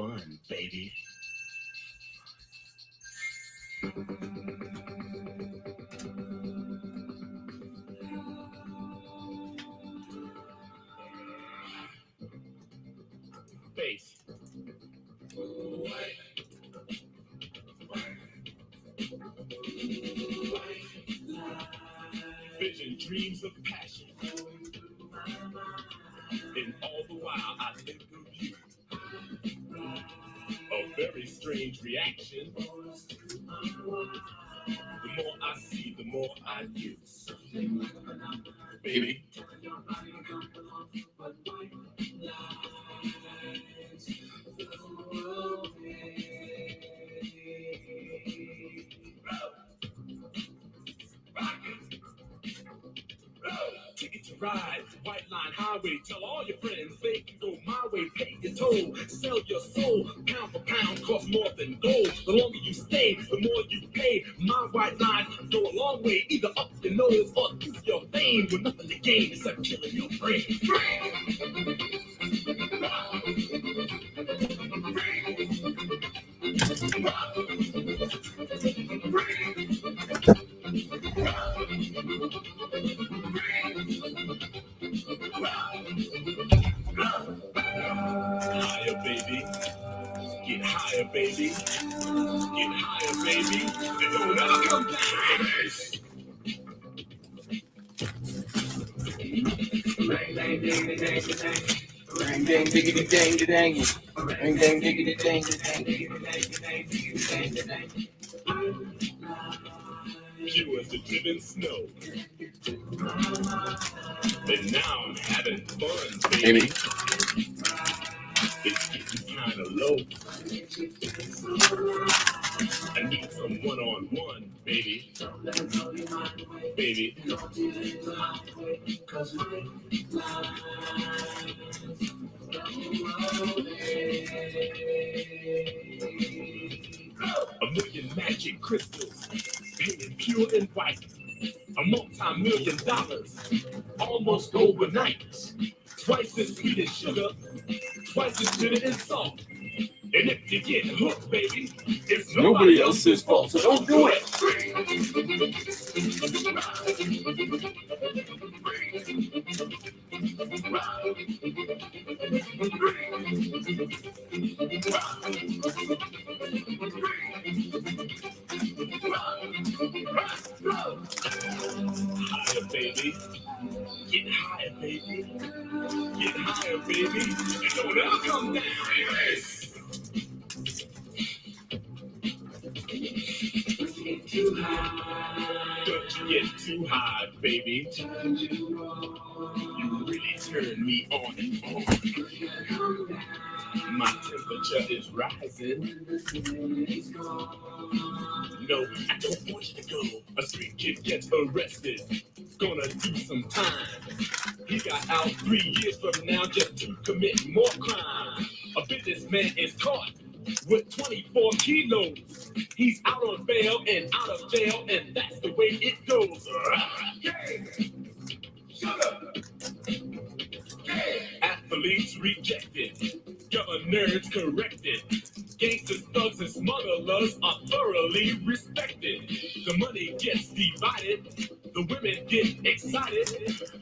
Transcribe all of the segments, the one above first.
fun, baby. Bass. Vision, dreams of passion. And all the while I think of you. A very strange reaction. The more I see, the more I do. Baby. Ticket to ride, white line highway. Tell all your friends they can go my way. Pay your toll, sell your soul. Pound for pound, costs more than gold. The longer you stay, the more you pay. My white line go a long way, either up your nose or through your vein. With nothing to gain except killing your brain. Higher, baby. Get higher, baby. Get higher, baby. And don't ever come down. Ring, dang, diggity, dang, dang. Ring, dang, diggity, dang, dang. Ring, dang, diggity, dang, dang. Pure as the driven snow. And now I'm having fun, baby. It's getting kind of low. I need some one-on-one, baby. Baby. A million magic crystals, painted pure and white. A multi-million dollars, almost overnight. Twice as sweet as sugar, twice as bitter as salt. And if you get hooked, baby, it's nobody else's fault, so don't do it. Higher, baby. Get higher, baby. Get higher, baby. And don't ever come down. Too high. Don't you get too high, baby. You really turn me on and on. My temperature is rising. No, I don't want you to go. A street kid gets arrested. Gonna do some time. He got out 3 years from now just to commit more crime. A businessman is caught with 24 kilos. He's out on bail and out of jail, and that's the way it goes. Gang, sugar, gang. Athletes rejected, governors corrected. Gangsters, thugs, and smugglers are thoroughly respected. The money gets divided, the women get excited.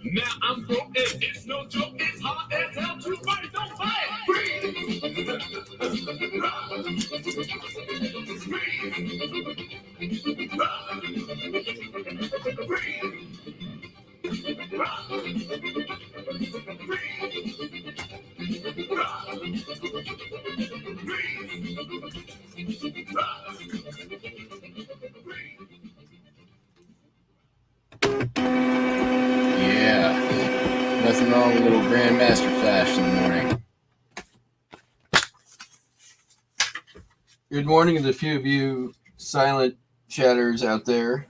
Now I'm broke and it's no joke. It's hard as hell to fight. Don't fight. Yeah, nothing wrong with a little Grandmaster Flash in the morning. Good morning to the few of you silent chatters out there.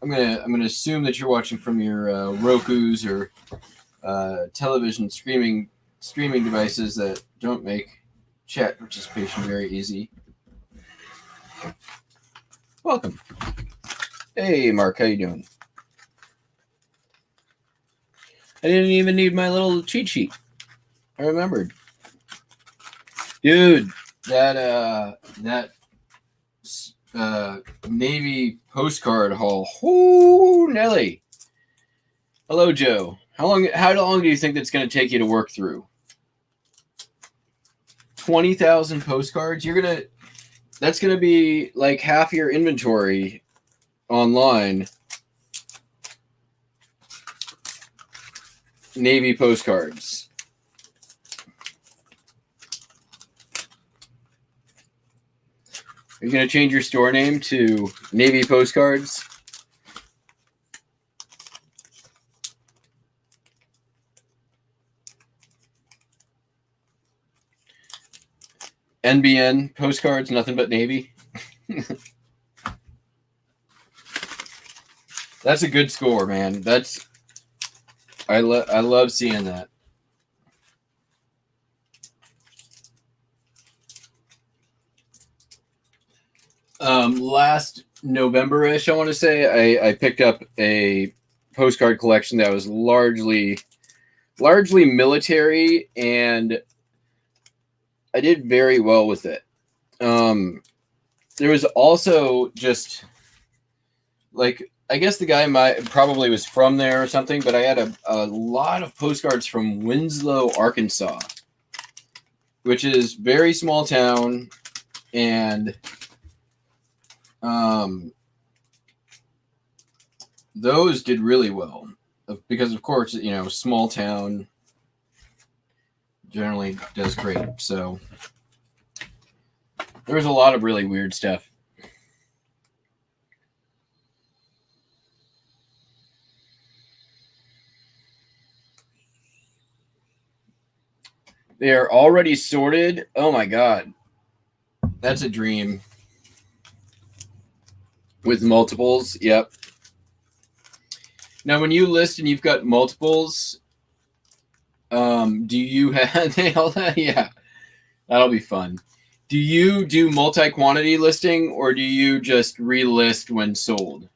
I'm gonna assume that you're watching from your Roku's or television streaming devices that don't make chat participation very easy. Welcome. Hey, Mark, how you doing? I didn't even need my little cheat sheet. I remembered. Dude, that Navy postcard haul. Whoo, Nelly. Hello, Joe. How long do you think that's going to take you to work through? 20,000 postcards? That's going to be like half your inventory online. Navy postcards. Are you going to change your store name to Navy Postcards? NBN Postcards, nothing but Navy. That's a good score, man. I love seeing that. Last November-ish, I want to say, I picked up a postcard collection that was largely military, and I did very well with it. There was also just like, I guess the guy probably was from there or something, but I had a lot of postcards from Winslow, Arkansas, which is very small town, and those did really well because, of course, small town generally does great. So there was a lot of really weird stuff. They are already sorted. Oh my God. That's a dream. With multiples. Yep. Now, when you list and you've got multiples, do you have, yeah, that'll be fun. Do you do multi-quantity listing, or do you just relist when sold?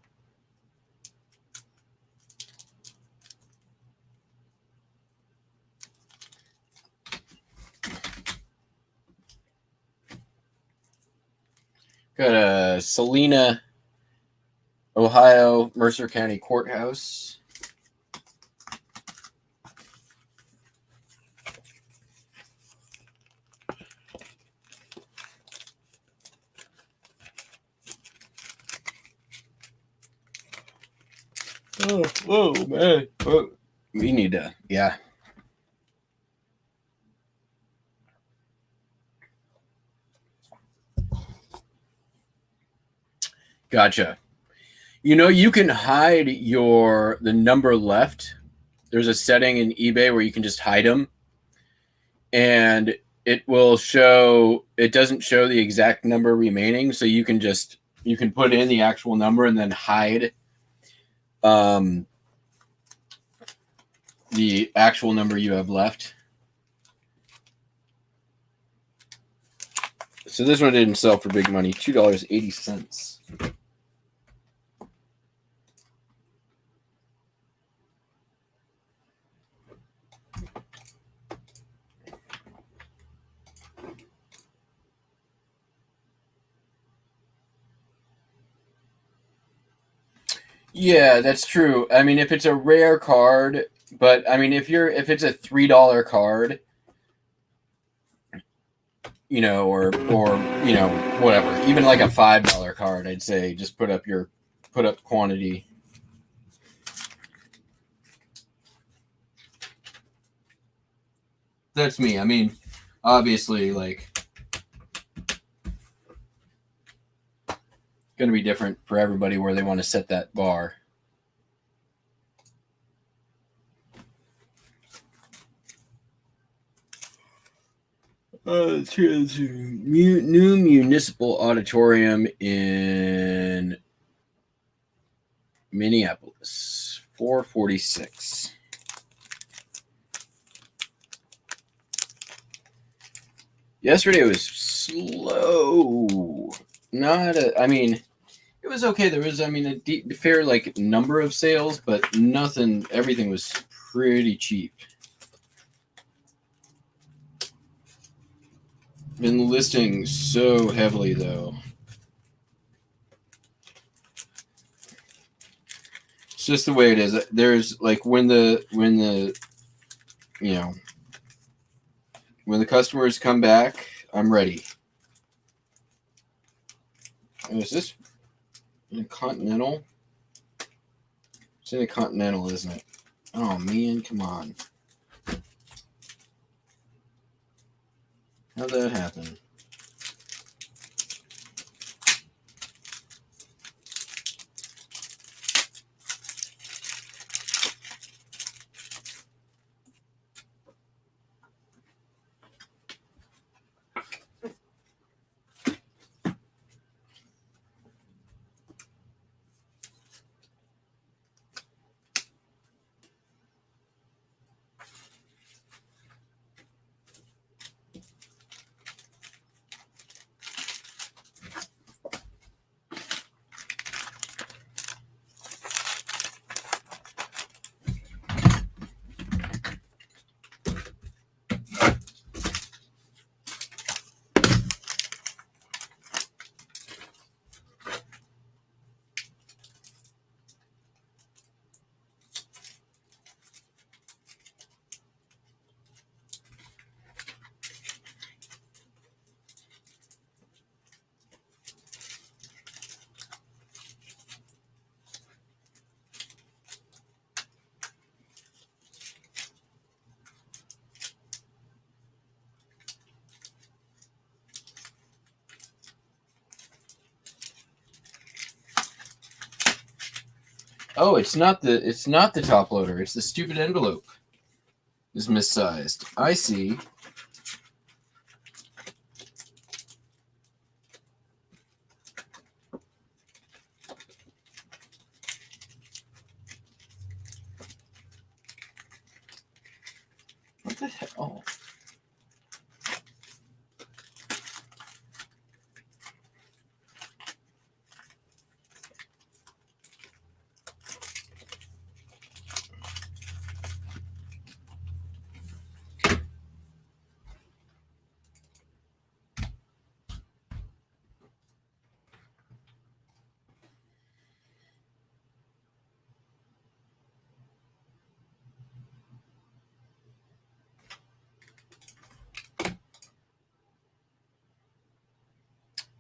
Got a Salina, Ohio, Mercer County Courthouse. Oh, whoa, man. Whoa. We need to, yeah. Gotcha. You can hide the number left. There's a setting in eBay where you can just hide them. And it doesn't show the exact number remaining. So you can put in the actual number and then hide the actual number you have left. So this one didn't sell for big money, $2.80. Yeah, that's true. I mean, if it's a rare card, but I mean, if it's a $3 card, or whatever, even like a $5 card, I'd say just put up quantity. That's me. I mean, obviously, like, going to be different for everybody where they want to set that bar. New municipal auditorium in Minneapolis, 446. Yesterday was slow. It was okay. There was, a fair number of sales, but nothing. Everything was pretty cheap. been listing so heavily, though. It's just the way it is. There's like when the you know, when the customers come back, I'm ready. Oh, is this in a Continental? It's in a Continental, isn't it? Oh man, come on. How'd that happen? Oh, it's not the top loader. It's the stupid envelope. Is missized. I see. What the hell?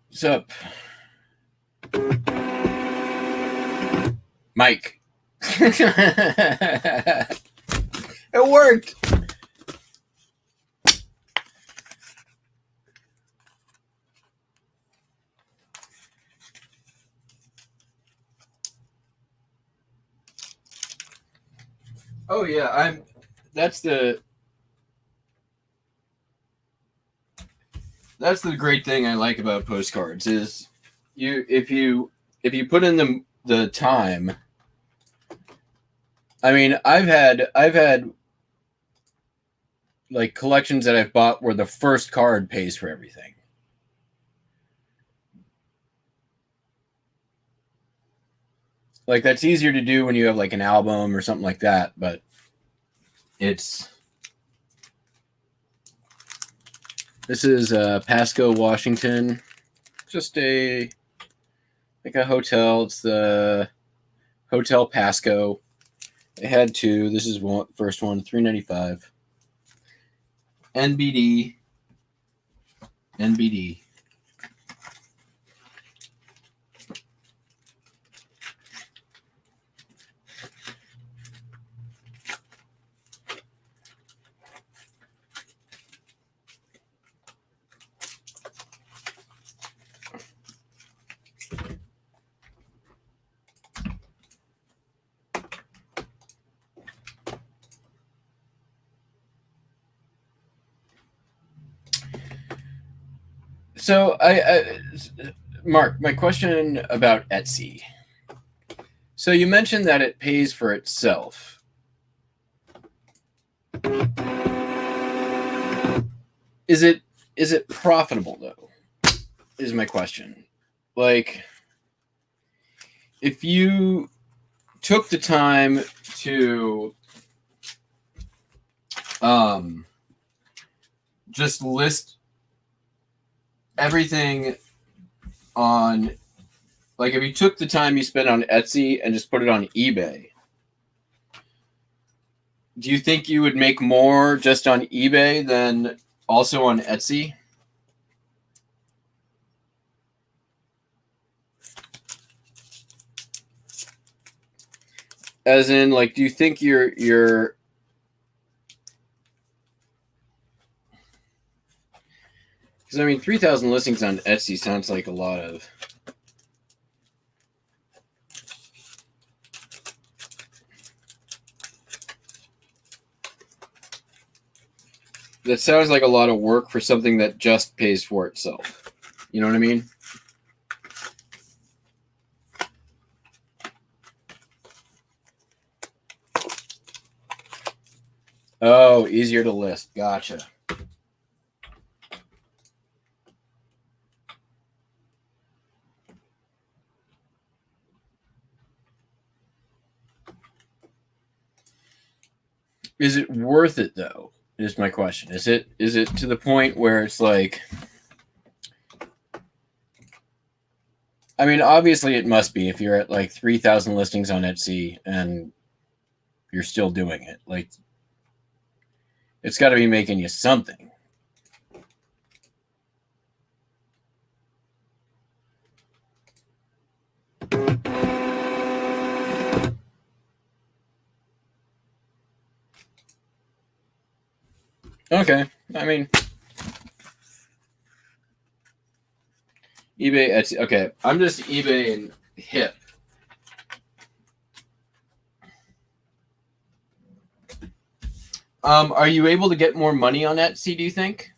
What's up? Mike. It worked. Oh yeah, that's the great thing I like about postcards is if you put in the time. I mean, I've had like collections that I've bought where the first card pays for everything. Like that's easier to do when you have like an album or something like that, but this is Pasco, Washington. Just a hotel. It's the Hotel Pasco. They had two. This is first one, $3.95. NBD. So Mark, my question about Etsy. So you mentioned that it pays for itself. Is it profitable though? Is my question. Like, if you took the time to just list everything on, like, if you took the time you spent on Etsy and just put it on eBay, do you think you would make more just on eBay than also on Etsy? As in, like, do you think you're because I mean, 3,000 listings on Etsy sounds like a lot of. That sounds like a lot of work for something that just pays for itself. You know what I mean? Oh, easier to list. Gotcha. Is it worth it though? Is my question. Is it to the point where it's like, I mean, obviously it must be if you're at like 3,000 listings on Etsy and you're still doing it. Like, it's got to be making you something. Okay. I mean, eBay, Etsy. Okay. I'm just eBay and Hip. Are you able to get more money on Etsy, do you think?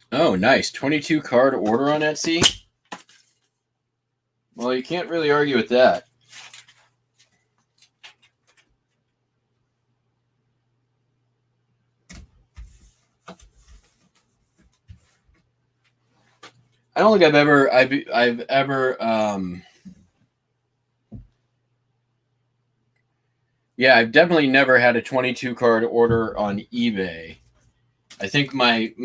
Oh, nice. 22 card order on Etsy? Well, you can't really argue with that. I don't think I've ever yeah, I've definitely never had a 22 card order on eBay. I think my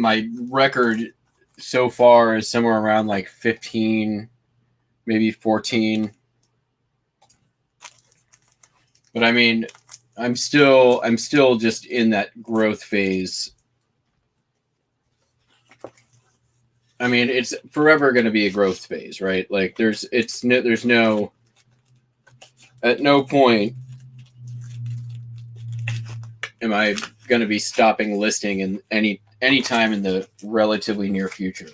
record so far is somewhere around like 15, maybe 14. But I mean, I'm still just in that growth phase. I mean, it's forever going to be a growth phase, right? Like there's no at no point am I going to be stopping listing in any time in the relatively near future.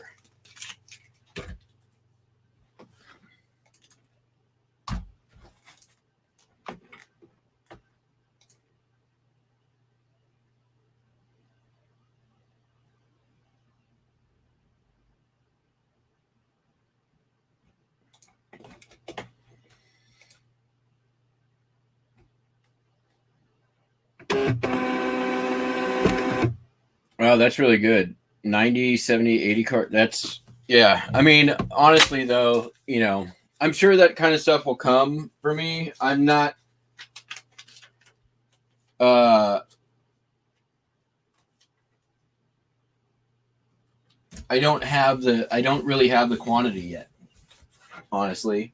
Oh, that's really good. 90, 70, 80 card. That's, yeah. I mean, honestly, though, I'm sure that kind of stuff will come for me. I'm not, I don't really have the quantity yet, honestly.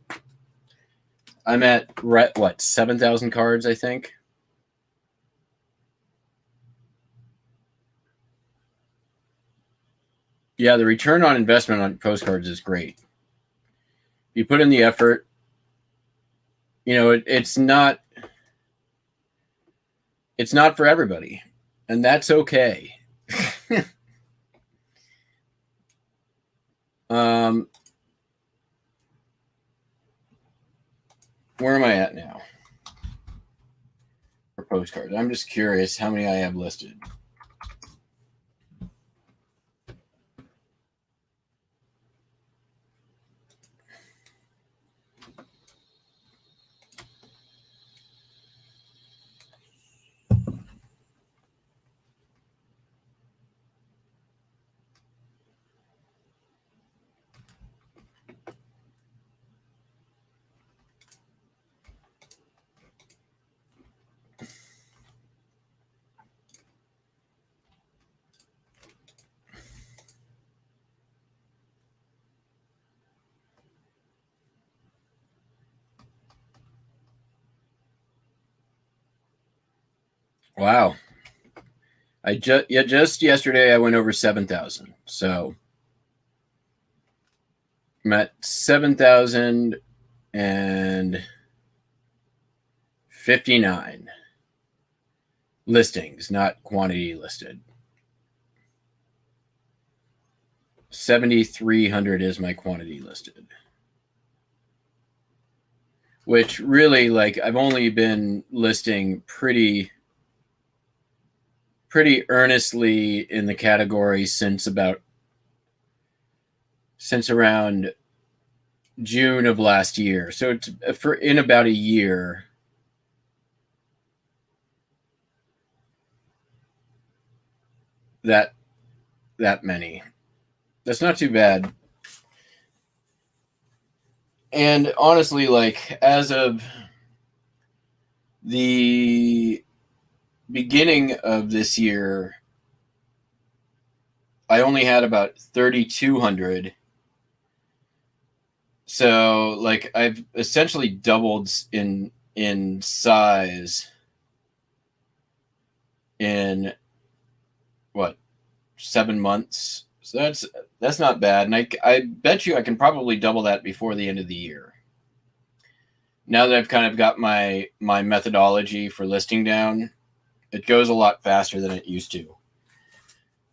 I'm at, what, 7,000 cards, I think? Yeah, the return on investment on postcards is great. You put in the effort. It's not for everybody, and that's okay. Where am I at now for postcards? I'm just curious how many I have listed. Wow. Just yesterday I went over 7,000. So I'm at 7,059 listings, not quantity listed. 7,300 is my quantity listed. Which really, like, I've only been listing pretty earnestly in the category since around June of last year. So it's in about a year. That many. That's not too bad. And honestly, like, as of the beginning of this year, I only had about 3,200. So, like, I've essentially doubled in size in what, 7 months. So that's not bad, and I bet you I can probably double that before the end of the year. Now that I've kind of got my methodology for listing down, it goes a lot faster than it used to.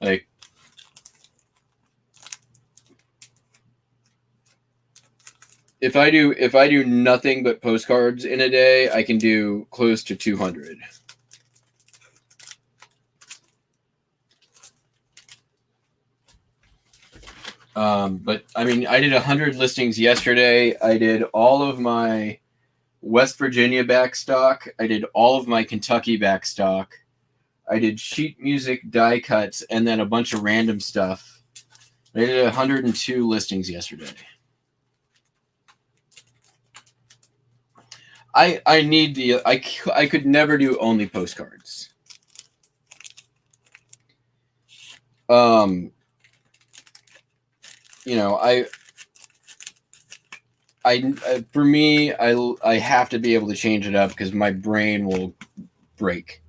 Like, if I do nothing but postcards in a day, I can do close to 200. But I mean, I did 100 listings yesterday. I did all of my West Virginia backstock. I did all of my Kentucky backstock. I did sheet music die cuts and then a bunch of random stuff. I did 102 listings yesterday. I need I could never do only postcards. For me, I have to be able to change it up because my brain will break.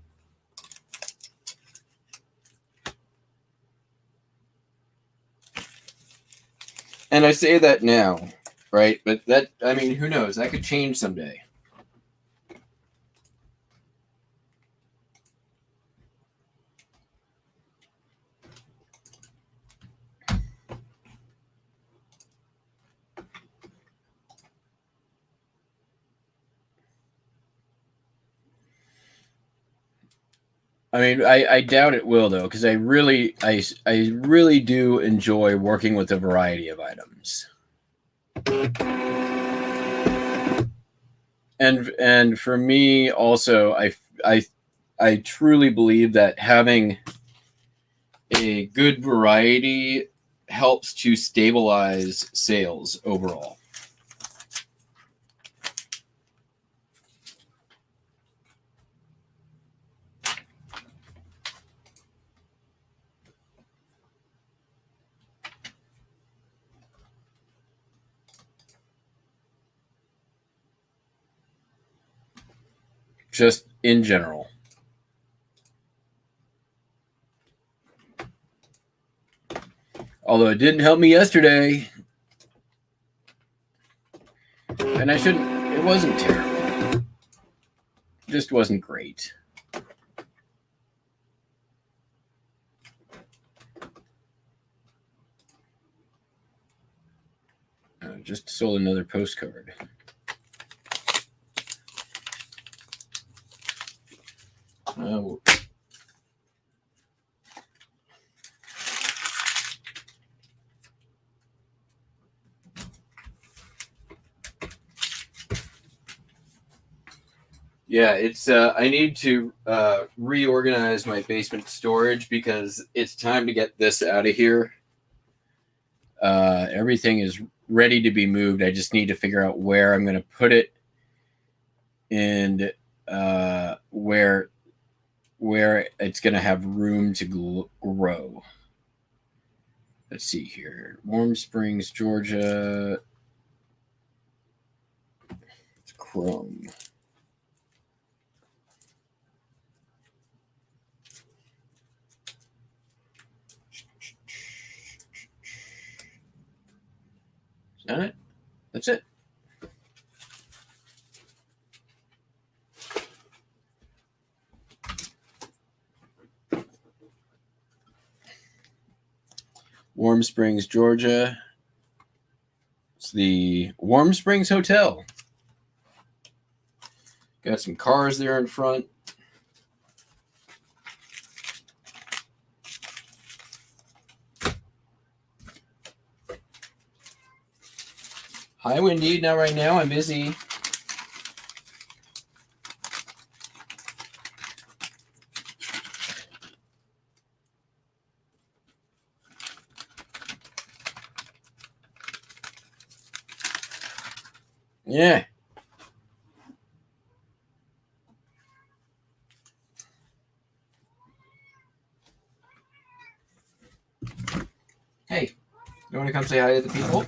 And I say that now, right? But who knows? That could change someday. I mean, I doubt it will, though, because I really do enjoy working with a variety of items. And for me also, I truly believe that having a good variety helps to stabilize sales overall. Just in general. Although it didn't help me yesterday. And it wasn't terrible. It just wasn't great. Just sold another postcard. Oh. Yeah, it's I need to reorganize my basement storage because it's time to get this out of here. Everything is ready to be moved. I just need to figure out where I'm going to put it and where it's going to have room to grow. Let's see here. Warm Springs, Georgia. It's Chrome. Is that it? That's it. Warm Springs, Georgia. It's the Warm Springs Hotel. Got some cars there in front. Hi, Wendy. Not right now. I'm busy. Yeah. Hey, you want to come say hi to the people?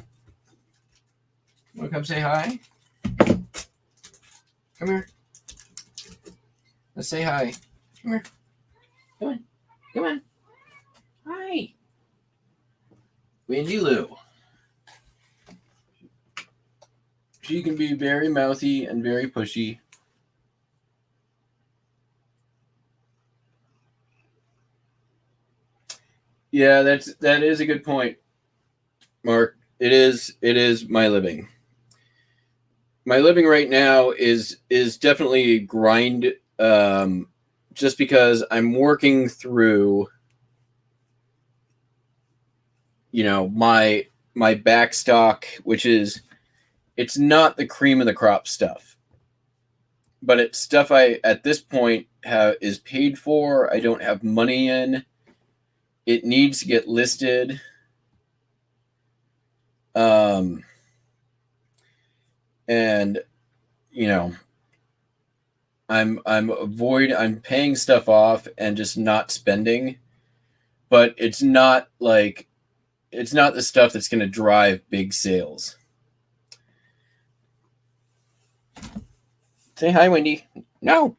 You want to come say hi? Come here. Let's say hi. Come here. Come on. Come on. Hi. Wendy Lou. She can be very mouthy and very pushy. Yeah, that is a good point, Mark. It is my living. My living right now is definitely a grind, just because I'm working through, my back stock, which it's not the cream of the crop stuff, but it's stuff I at this point is paid for. I don't have money in. It needs to get listed. And I'm paying stuff off and just not spending, but it's not the stuff that's going to drive big sales. Say hi, Wendy. No.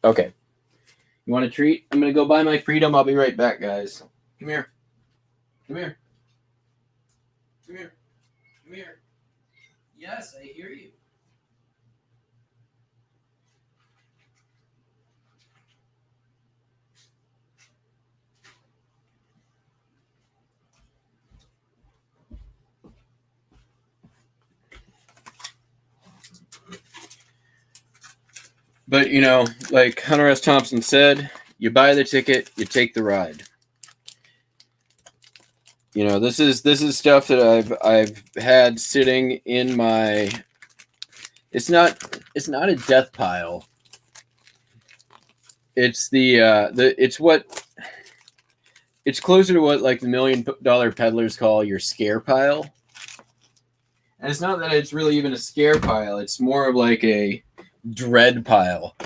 Okay. You want a treat? I'm going to go buy my freedom. I'll be right back, guys. Come here. Come here. Come here. Come here. Yes, I hear you. But, like Hunter S. Thompson said, you buy the ticket, you take the ride. This is stuff that I've had sitting in my It's not a death pile. It's it's closer to what like the $1 million peddlers call your scare pile. And it's not that it's really even a scare pile. It's more of like a dread pile.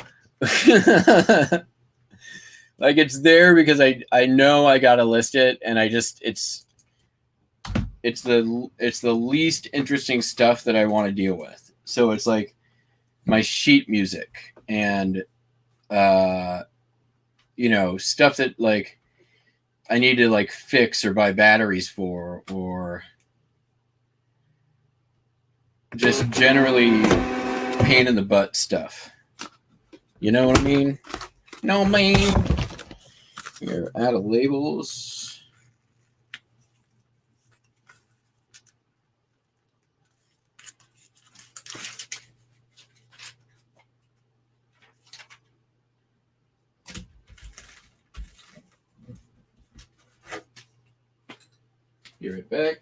Like it's there because I know I gotta list it, and it's the least interesting stuff that I want to deal with. So it's like my sheet music and stuff that like I need to like fix or buy batteries for, or just generally pain in the butt stuff. You know what I mean? No, man. Here, out of labels. Be right back.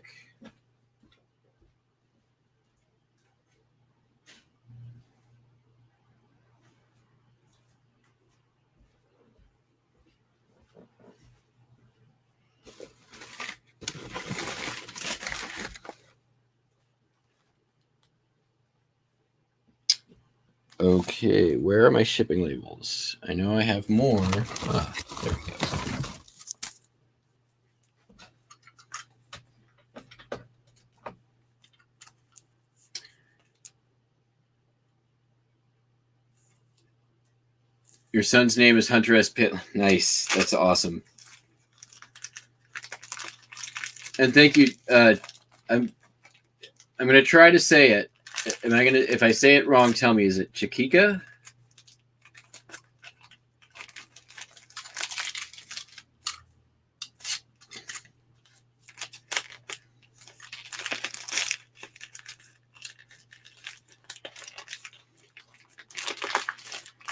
Okay, where are my shipping labels? I know I have more. There we go. Your son's name is Hunter S. Pitt. Nice. That's awesome. And thank you. I'm going to try to say it. If I say it wrong, tell me. Is it Chiquita?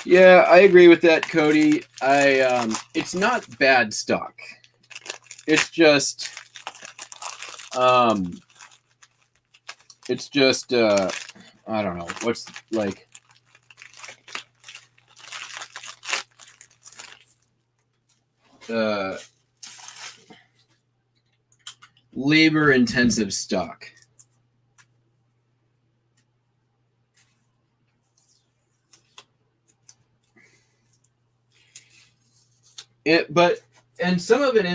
Yeah, I agree with that, Cody. It's not bad stock. It's just I don't know what's like. Labor intensive stock. And some of it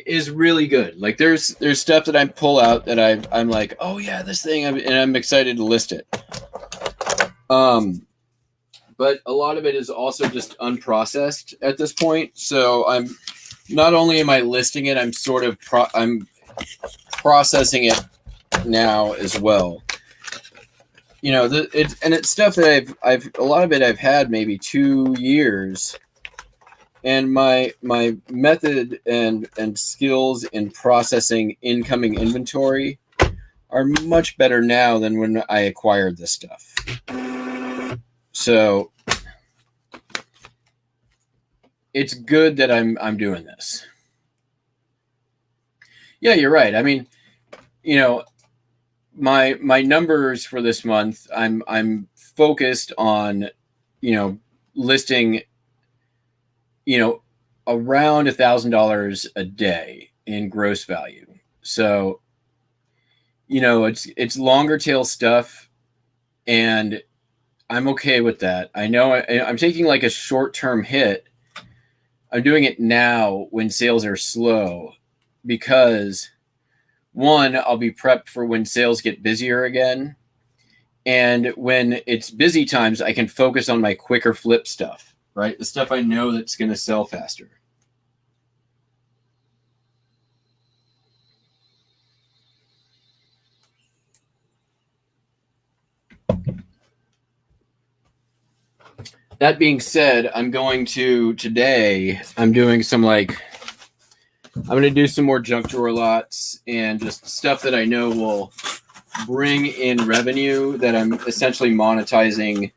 is really good. Like there's stuff that I pull out that I'm like, oh yeah, this thing, and I'm excited to list it. But a lot of it is also just unprocessed at this point. So I'm not only am I listing it, I'm sort of I'm processing it now as well. You know, it's stuff that I've a lot of it I've had maybe 2 years. And my method and skills in processing incoming inventory are much better now than when I acquired this stuff. So it's good that I'm doing this. Yeah, you're right. I mean, you know, my numbers for this month, I'm focused on, listing, around $1,000 a day in gross value. So, it's longer tail stuff, and I'm okay with that. I know I'm taking like a short-term hit. I'm doing it now when sales are slow because, one, I'll be prepped for when sales get busier again. And when it's busy times, I can focus on my quicker flip stuff, right? The stuff I know that's going to sell faster. That being said, I'm doing some I'm going to do some more junk drawer lots and just stuff that I know will bring in revenue that I'm essentially monetizing,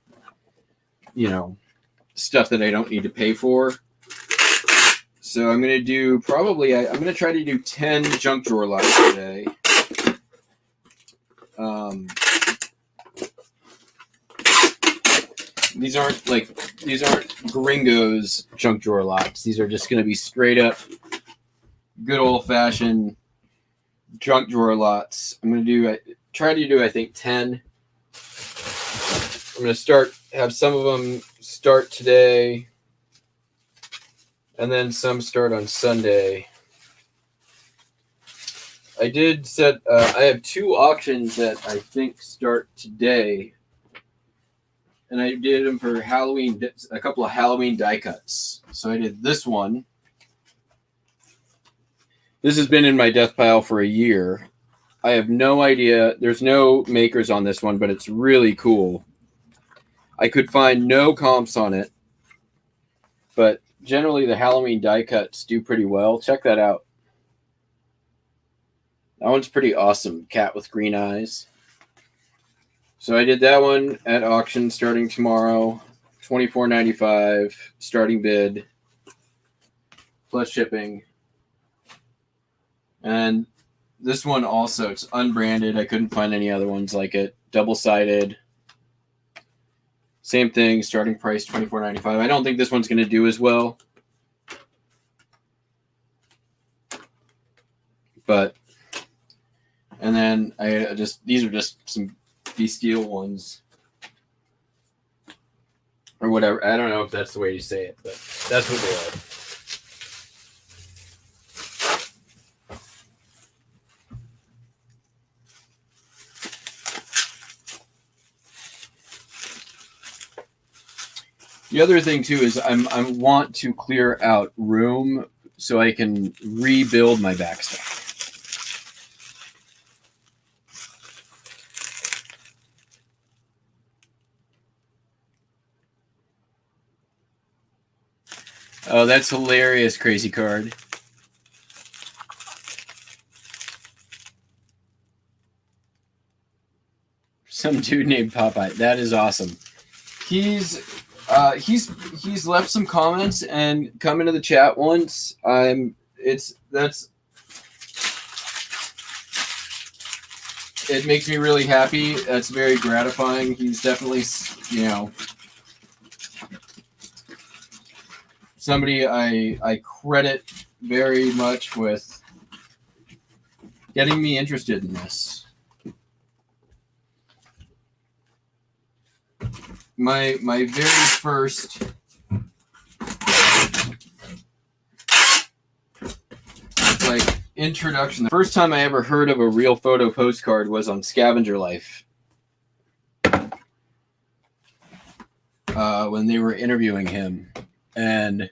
stuff that I don't need to pay for. So I'm going to do I'm going to try to do 10 junk drawer lots today. these aren't Gringos junk drawer locks. These are just going to be straight up good old fashioned junk drawer lots. I'm going to try to do I think 10. I'm going to have some of them start today, and then some start on Sunday. I did set. I have 2 auctions that I think start today, and I did them for Halloween. A couple of Halloween die cuts. So I did this one. This has been in my death pile for a year. I have no idea. There's no makers on this one, but it's really cool. I could find no comps on it, but generally the Halloween die cuts do pretty well. Check that out. That one's pretty awesome. Cat with green eyes. So I did that one at auction starting tomorrow. $24.95 starting bid plus shipping. And this one also, it's unbranded. I couldn't find any other ones like it. Double-sided. Same thing, starting price $24.95. I don't think this one's going to do as well. But, and then these are just some Bestial ones. Or whatever. I don't know if that's the way you say it, but that's what they are. The other thing too is I want to clear out room so I can rebuild my backstock. Oh, that's hilarious, crazy card. Some dude named Popeye. That is awesome. He's left some comments and come into the chat once. It makes me really happy. That's very gratifying. He's definitely, somebody I credit very much with getting me interested in this. My very first introduction, the first time I ever heard of a real photo postcard was on Scavenger Life. When they were interviewing him. And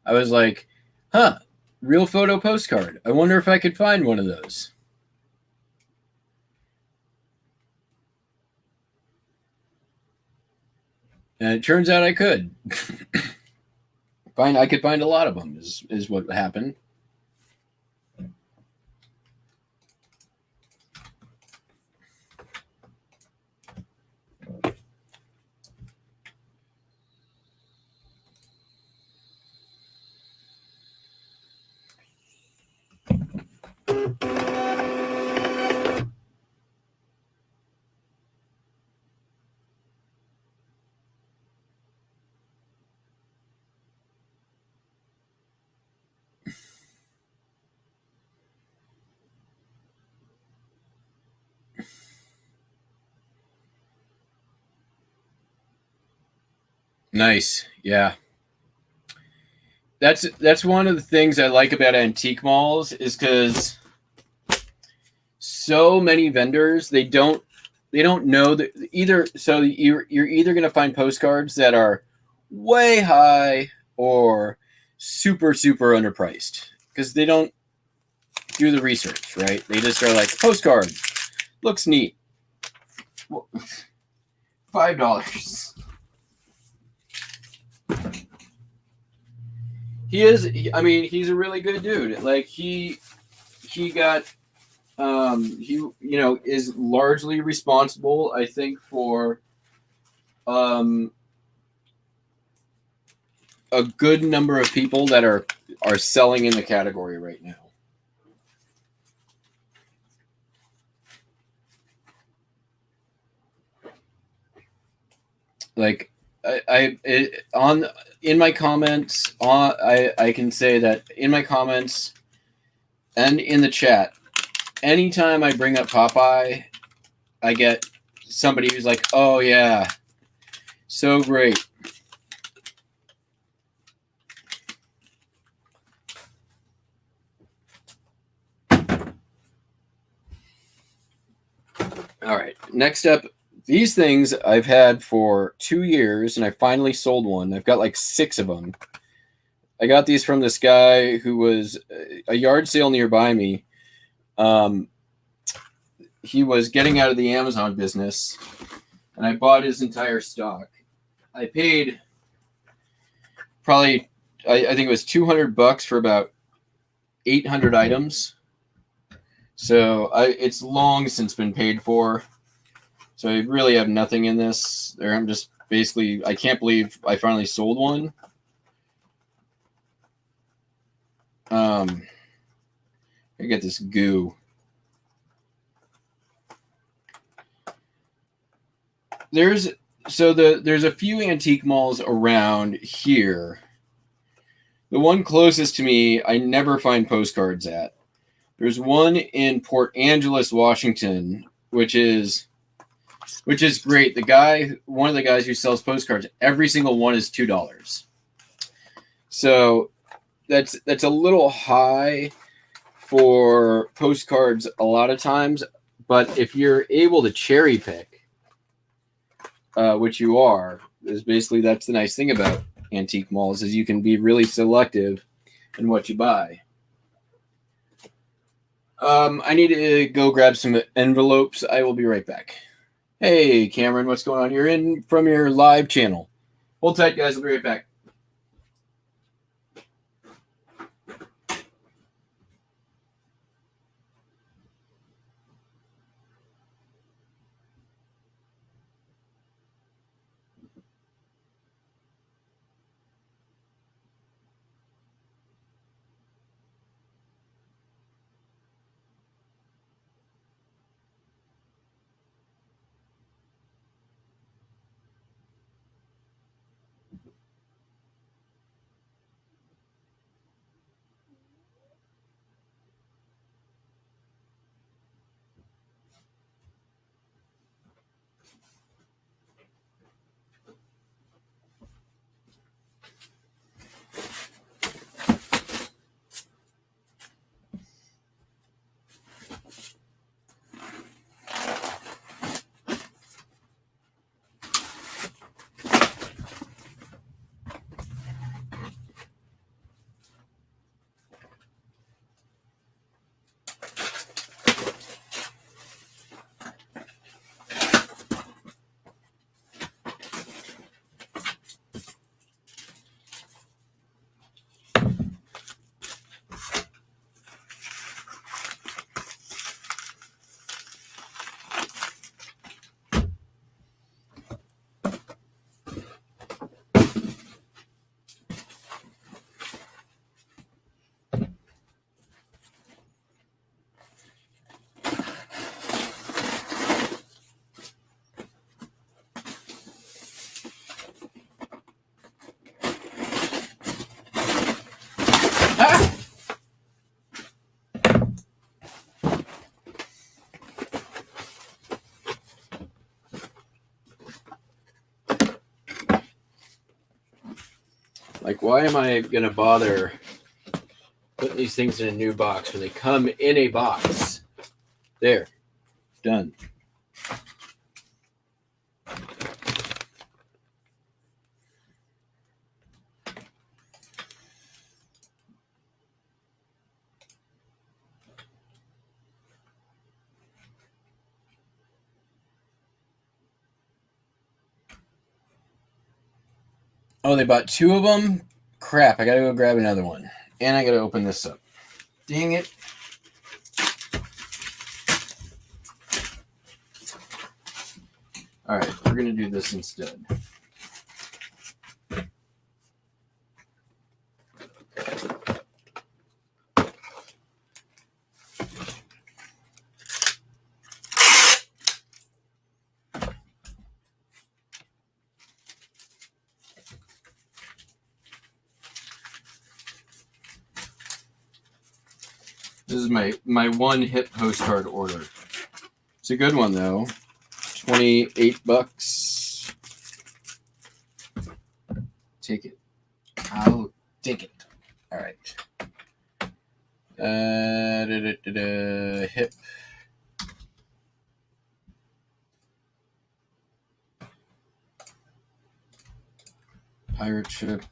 I was like, real photo postcard. I wonder if I could find one of those. And it turns out I could. I could find a lot of them is what happened. Nice. Yeah. That's one of the things I like about antique malls is because so many vendors, they don't know that either. So you're either going to find postcards that are way high or super, super underpriced because they don't do the research, right? They just are like, postcard looks neat. $5. He's a really good dude. Like he got, is largely responsible, I think, for, a good number of people that are selling in the category right now. Like on in my comments, I can say that in my comments and in the chat, anytime I bring up Popeye, I get somebody who's like, "Oh yeah, so great." All right, next up, these things I've had for 2 years, and I finally sold one. I've got like 6 of them. I got these from this guy who was a yard sale nearby me. He was getting out of the Amazon business, and I bought his entire stock. I paid probably, I think it was $200 for about 800 items. So it's long since been paid for. So I really have nothing in this. I'm just basically, I can't believe I finally sold one. I get this goo. There's a few antique malls around here. The one closest to me, I never find postcards at. There's one in Port Angeles, Washington, which is great. One of the guys who sells postcards, every single one is $2. So that's a little high for postcards a lot of times, but if you're able to cherry pick, which you are, is basically that's the nice thing about antique malls is you can be really selective in what you buy. I need to go grab some envelopes. I will be right back. Hey, Cameron, what's going on? You're in from your live channel. Hold tight, guys. I'll be right back. Like, why am I going to bother putting these things in a new box when they come in a box? There. Done. Oh, they bought 2 of them? Crap, I gotta go grab another one. And I gotta open this up. Dang it. Alright, we're gonna do this instead. is my one hip postcard order. It's a good one though. $28. Take it. I'll take it. All right. Hip. Pirate ship.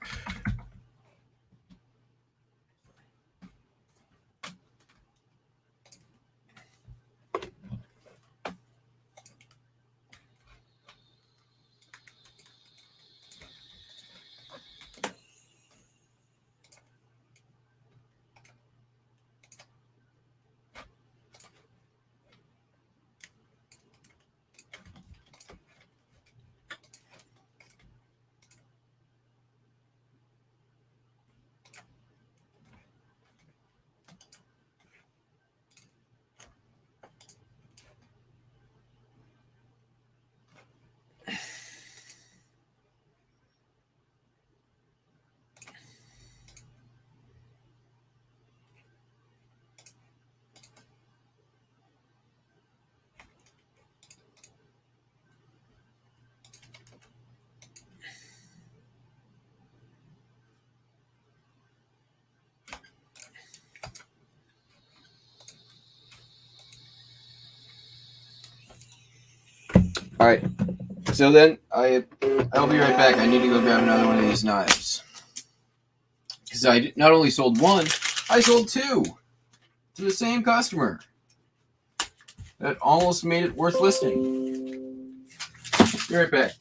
All right. So then I'll be right back. I need to go grab another one of these knives because I not only sold one, I sold two to the same customer. That almost made it worth listing. Be right back.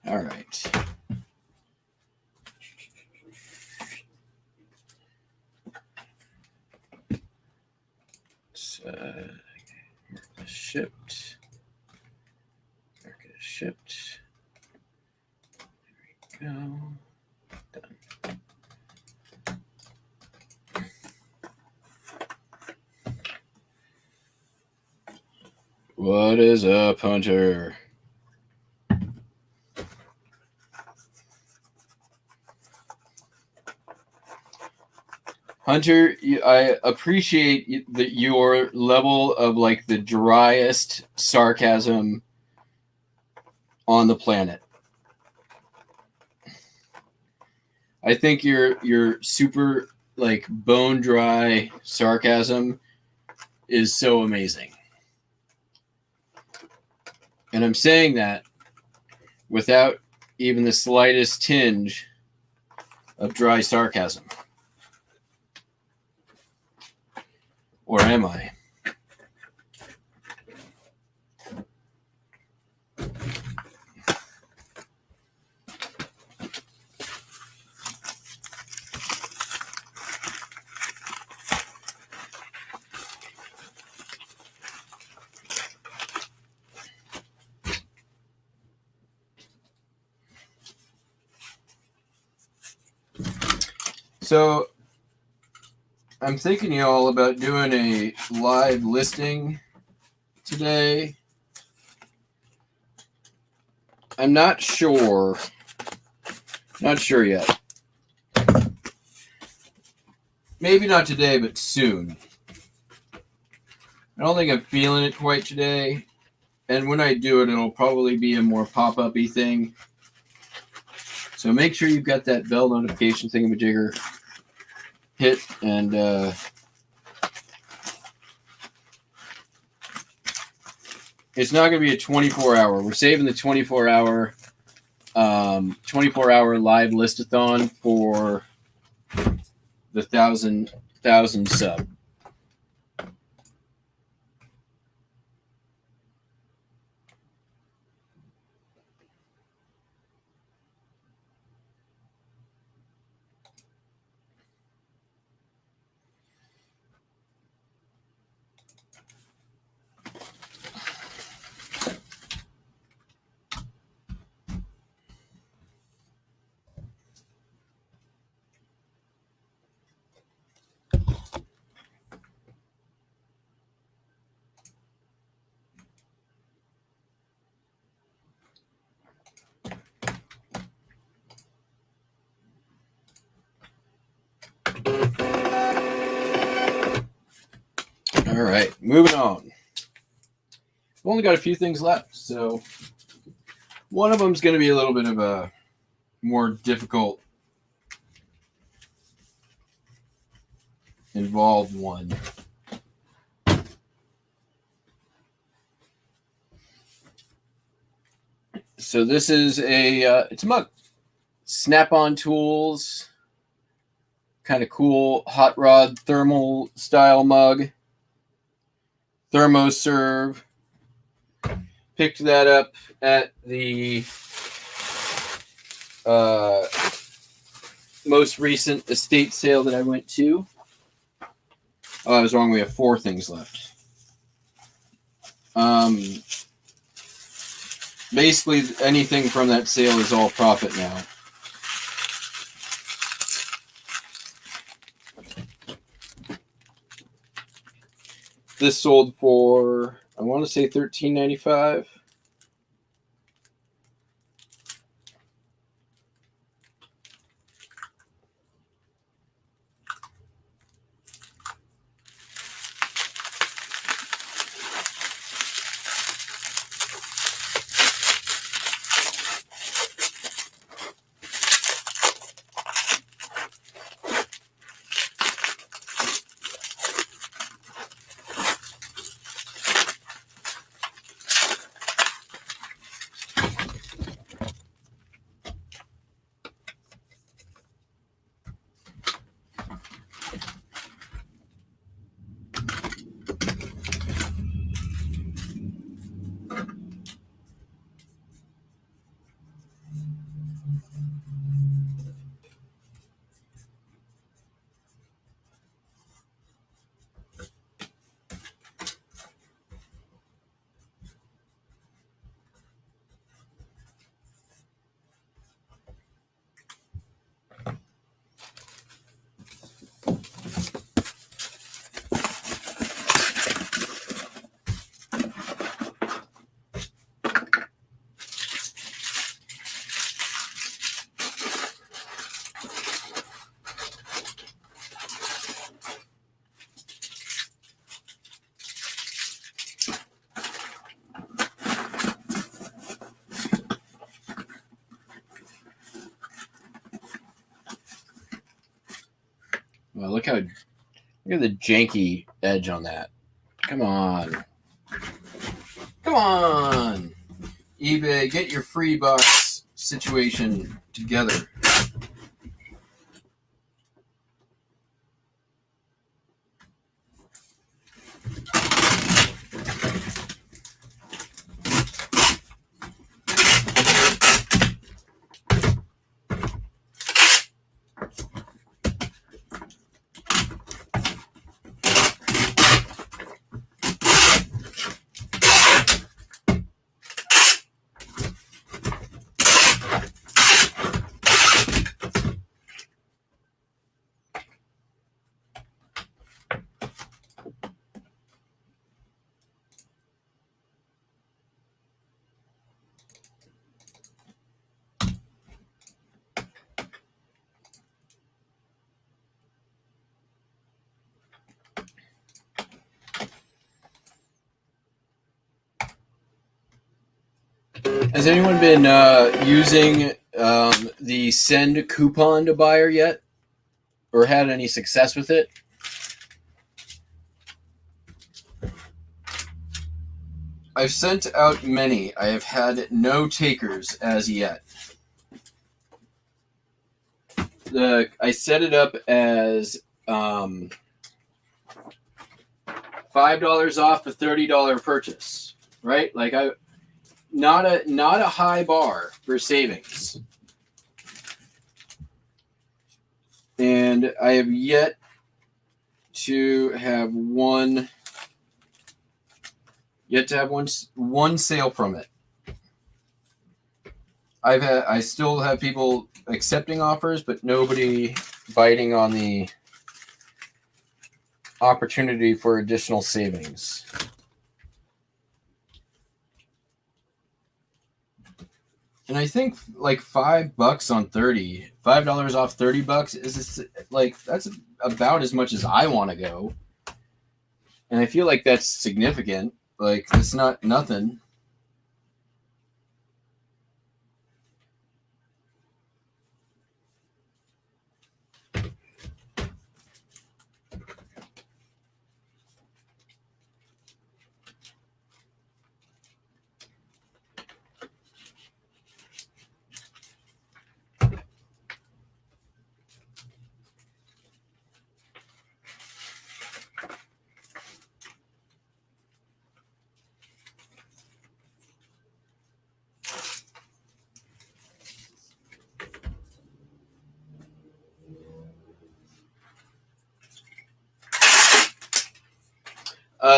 All right. It's, shipped. America shipped. There we go. Done. What is up, Hunter? Hunter, I appreciate your level of like the driest sarcasm on the planet. I think your super like bone dry sarcasm is so amazing. And I'm saying that without even the slightest tinge of dry sarcasm. Or am I? So I'm thinking y'all about doing a live listing today. I'm not sure. Not sure yet. Maybe not today, but soon. I don't think I'm feeling it quite today. And when I do it, it'll probably be a more pop-up-y thing. So make sure you've got that bell notification thingamajigger hit, and it's not going to be a 24-hour. We're saving the 24-hour 24-hour live listathon for the 1,000 sub. All right, moving on. We've only got a few things left, so one of them is going to be a little bit of a more difficult, involved one. So this is it's a mug. Snap-on Tools, kind of cool hot rod thermal style mug. Thermoserve. Picked that up at the most recent estate sale that I went to. Oh, I was wrong. We have 4 things left. Basically, anything from that sale is all profit now. This sold for, I want to say, $13.95. Well, look at the janky edge on that. Come on. Come on. eBay, get your free box situation together. Has anyone been using the send coupon to buyer yet? Or had any success with it? I've sent out many. I have had no takers as yet. I set it up as $5 off a $30 purchase, right? Like not a high bar for savings. And I have yet to have one sale from it. I still have people accepting offers, but nobody biting on the opportunity for additional savings. And I think like $5 on 30, $5 off $30 is like, that's about as much as I want to go. And I feel like that's significant. Like, it's not nothing.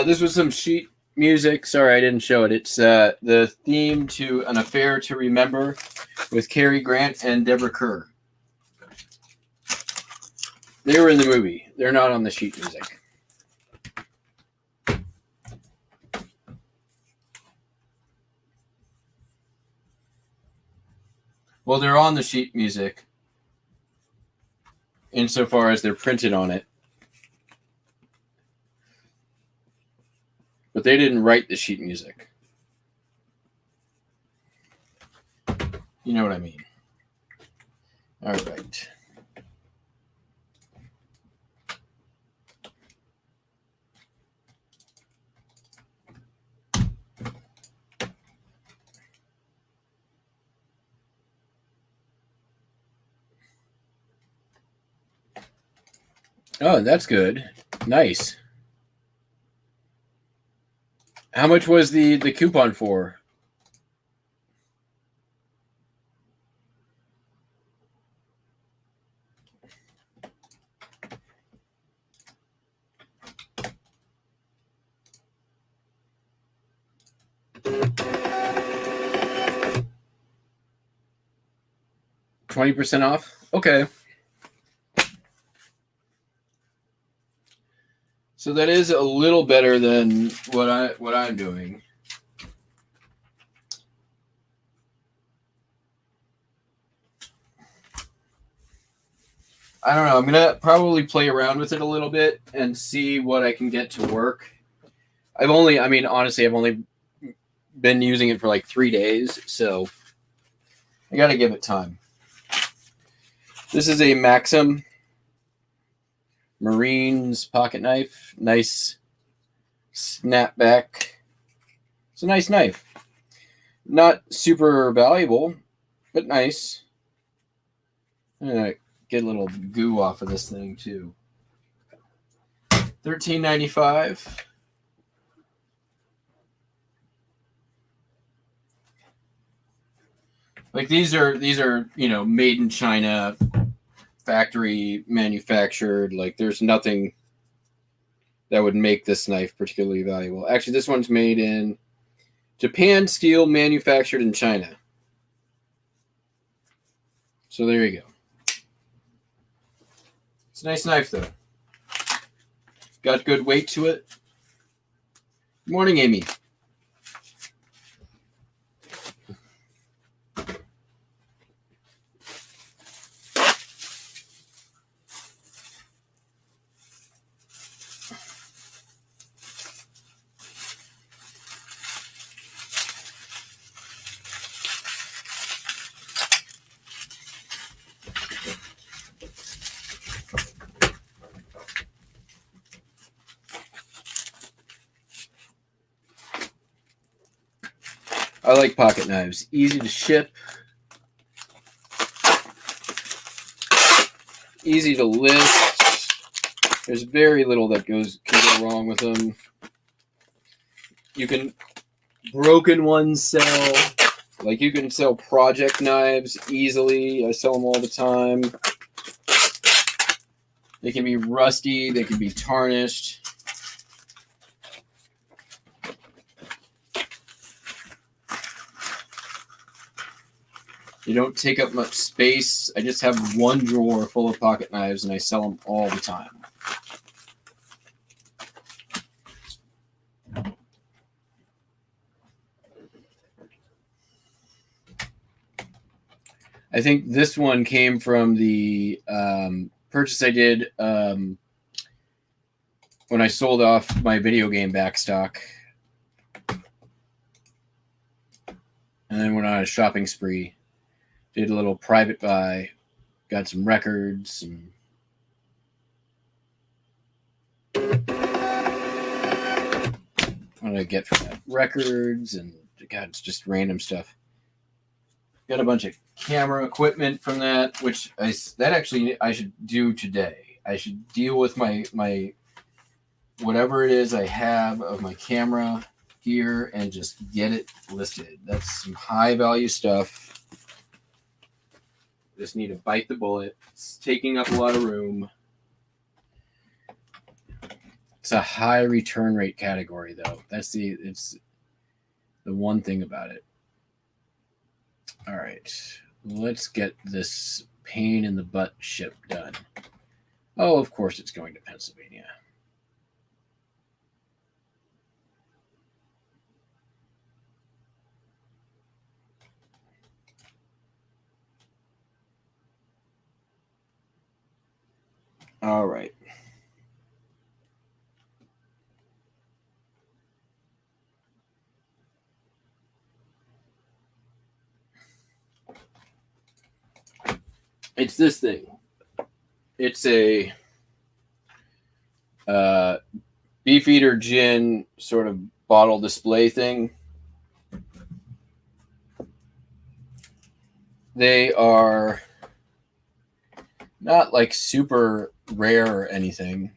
This was some sheet music. Sorry, I didn't show it. It's the theme to An Affair to Remember with Cary Grant and Deborah Kerr. They were in the movie. They're not on the sheet music. Well, they're on the sheet music insofar as they're printed on it. But they didn't write the sheet music. You know what I mean. All right. Oh, that's good. Nice. How much was the coupon for? $20% off? Okay. So that is a little better than what I'm doing. I don't know. I'm gonna probably play around with it a little bit and see what I can get to work. Honestly, I've only been using it for like 3 days, so I gotta give it time. This is a Maxim Marines pocket knife. Nice snapback. It's a nice knife. Not super valuable, but nice. I'm gonna get a little goo off of this thing too. $13.95. Like these are made in China, factory manufactured. Like there's nothing that would make this knife particularly valuable. Actually, this one's made in Japan, steel manufactured in China. So there you go. It's a nice knife though. Got good weight to it. Good morning, Amy. I like pocket knives. Easy to ship. Easy to lift. There's very little that can go wrong with them. You can broken ones sell. Like you can sell project knives easily. I sell them all the time. They can be rusty. They can be tarnished. They don't take up much space. I just have one drawer full of pocket knives and I sell them all the time. I think this one came from the purchase I did when I sold off my video game backstock, and then went on a shopping spree, did a little private buy, got some records, and what did I get from that? Records, and God, it's just random stuff. Got a bunch of camera equipment from that, which I should do today. I should deal with my whatever it is I have of my camera gear and just get it listed. That's some high value stuff. Just need to bite the bullet. It's taking up a lot of room. It's a high return rate category, though. It's the one thing about it. All right, let's get this pain in the butt ship done. Oh, of course it's going to Pennsylvania. All right. It's this thing. It's a Beefeater gin sort of bottle display thing. They are not like super rare or anything.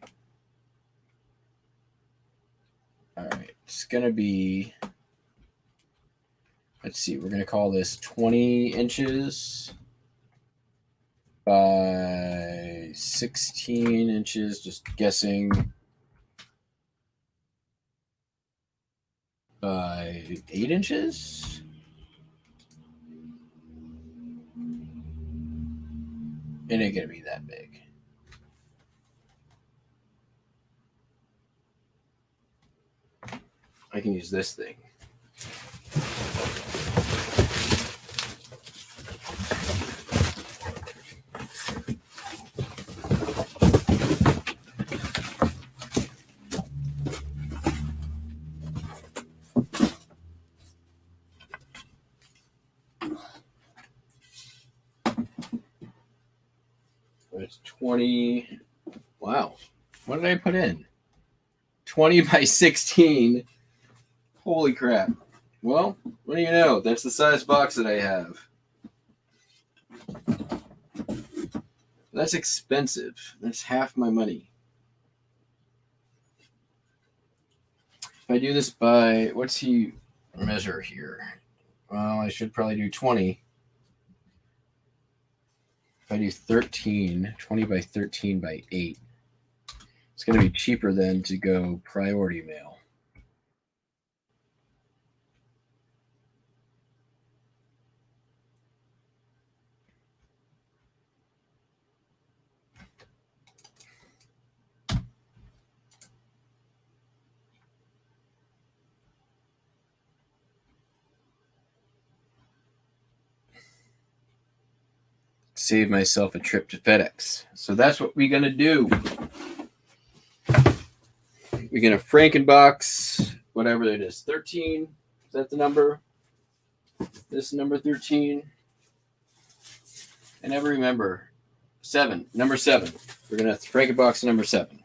All right, it's gonna be, let's see, we're gonna call this 20 inches by 16 inches, just guessing, by 8 inches. It ain't gonna be that big. I can use this thing. It's 20. Wow. What did I put in? 20 by 16. Holy crap. Well, what do you know? That's the size box that I have. That's expensive. That's half my money. If I do this by, what's he measure here? Well, I should probably do 20. If I do 13, 20 by 13 by 8, it's going to be cheaper than to go priority mail. Save myself a trip to FedEx. So that's what we're going to do. We're going to Frankenbox, whatever it is, 13. Is that the number? This is number 13. I never remember. 7. Number 7. We're going to Frankenbox number 7.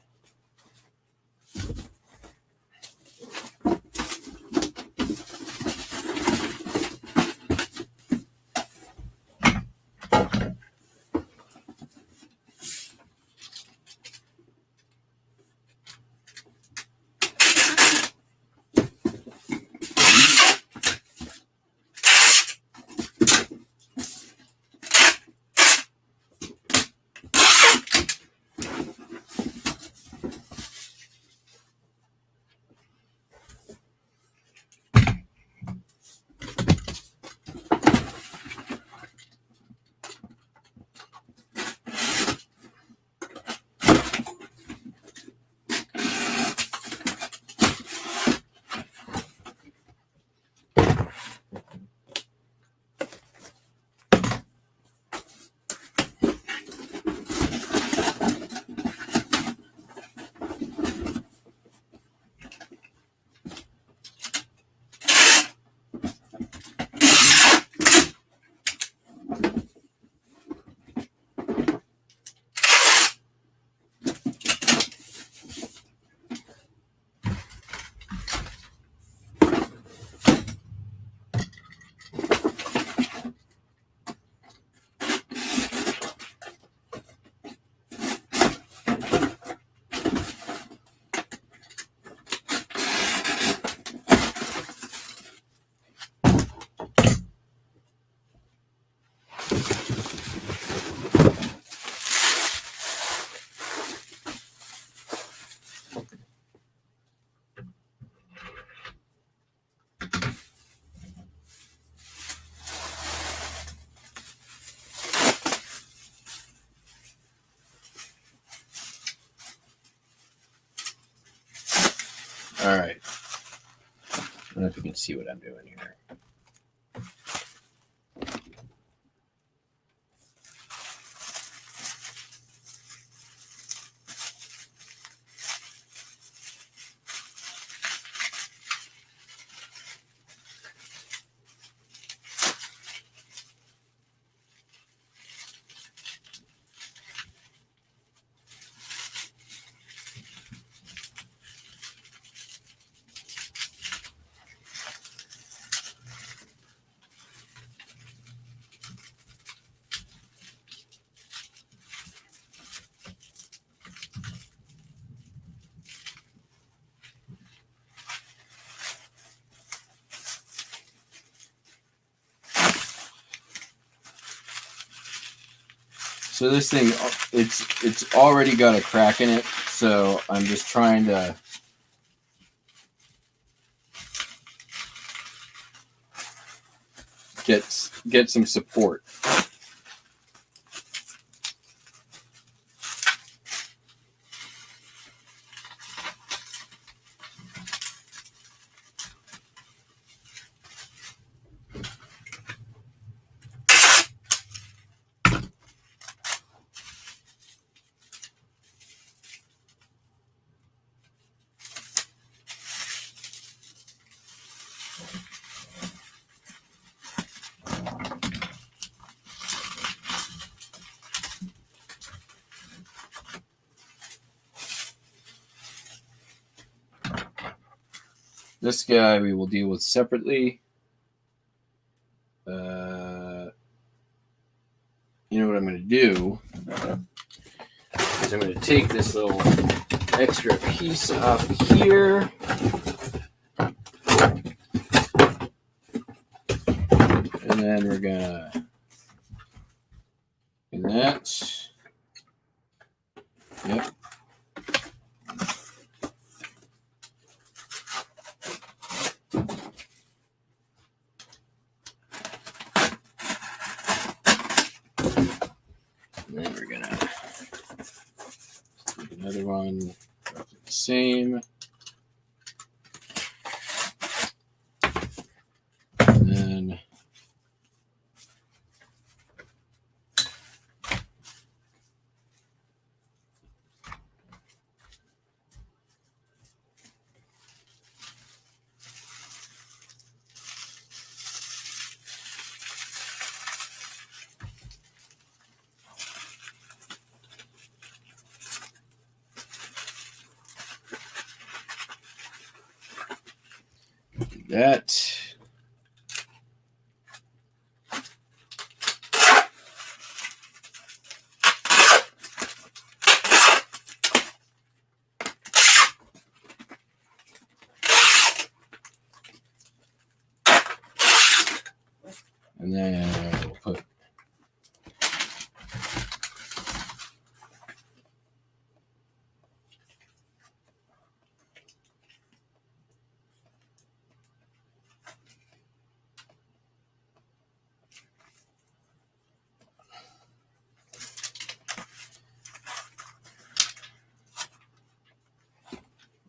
don't know if you can see what I'm doing here. So this thing, it's already got a crack in it, so I'm just trying to get some support. This guy we will deal with separately. You know what I'm going to do is I'm going to take this little extra piece off here. And then we're going to do that. Yep. And then we're gonna take another one, roughly the same. And then that. And then we'll put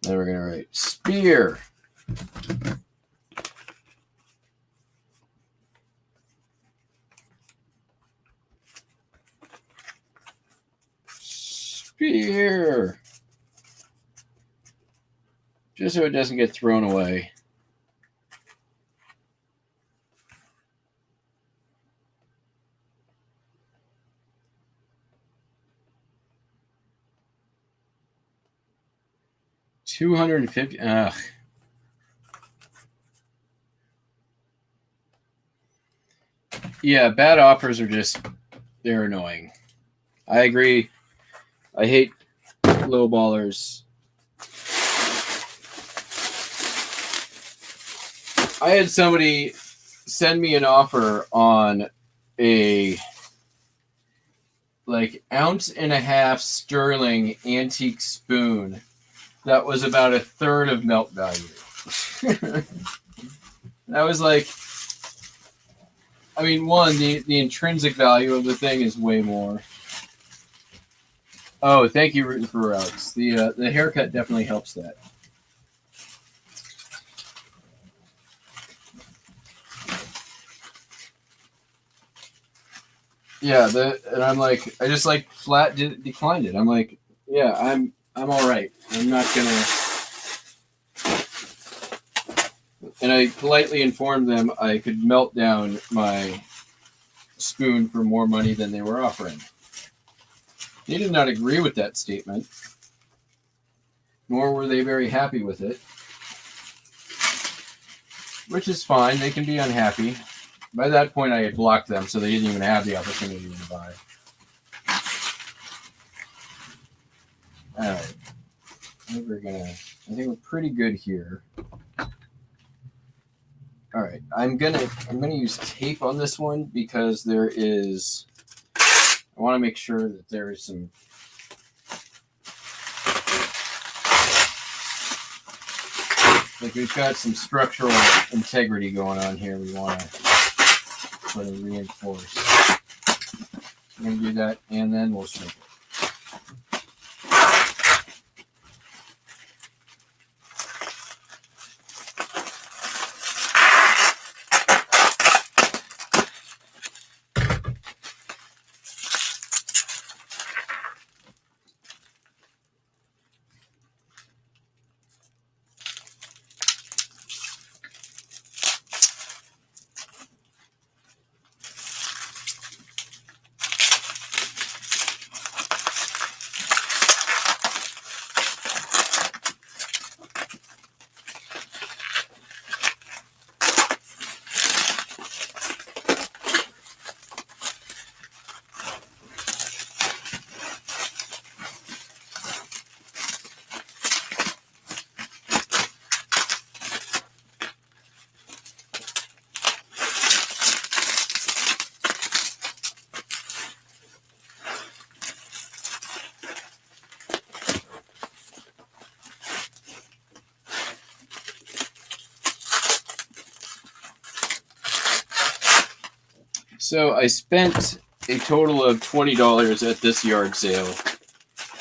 then we're gonna write spear. Spear. Just so it doesn't get thrown away. $250. Ugh. Yeah, bad offers are they're annoying. I agree. I hate lowballers. I had somebody send me an offer on a ounce and a half sterling antique spoon that was about a third of melt value. That was like, I mean, one, the intrinsic value of the thing is way more. Oh, thank you, Rootin' for Alex. The haircut definitely helps that. Yeah, and I'm like, I just like flat declined it. I'm like, yeah, I'm all right. I'm not gonna. And I politely informed them I could melt down my spoon for more money than they were offering. They did not agree with that statement, nor were they very happy with it, which is fine. They can be unhappy. By that point, I had blocked them, so they didn't even have the opportunity to buy. All right, I think we're pretty good here. All right, I'm gonna use tape on this one because there is. I want to make sure that there is some. Like we've got some structural integrity going on here. We want to sort of reinforce. I'm gonna do that, and then we'll shrink it. So I spent a total of $20 at this yard sale.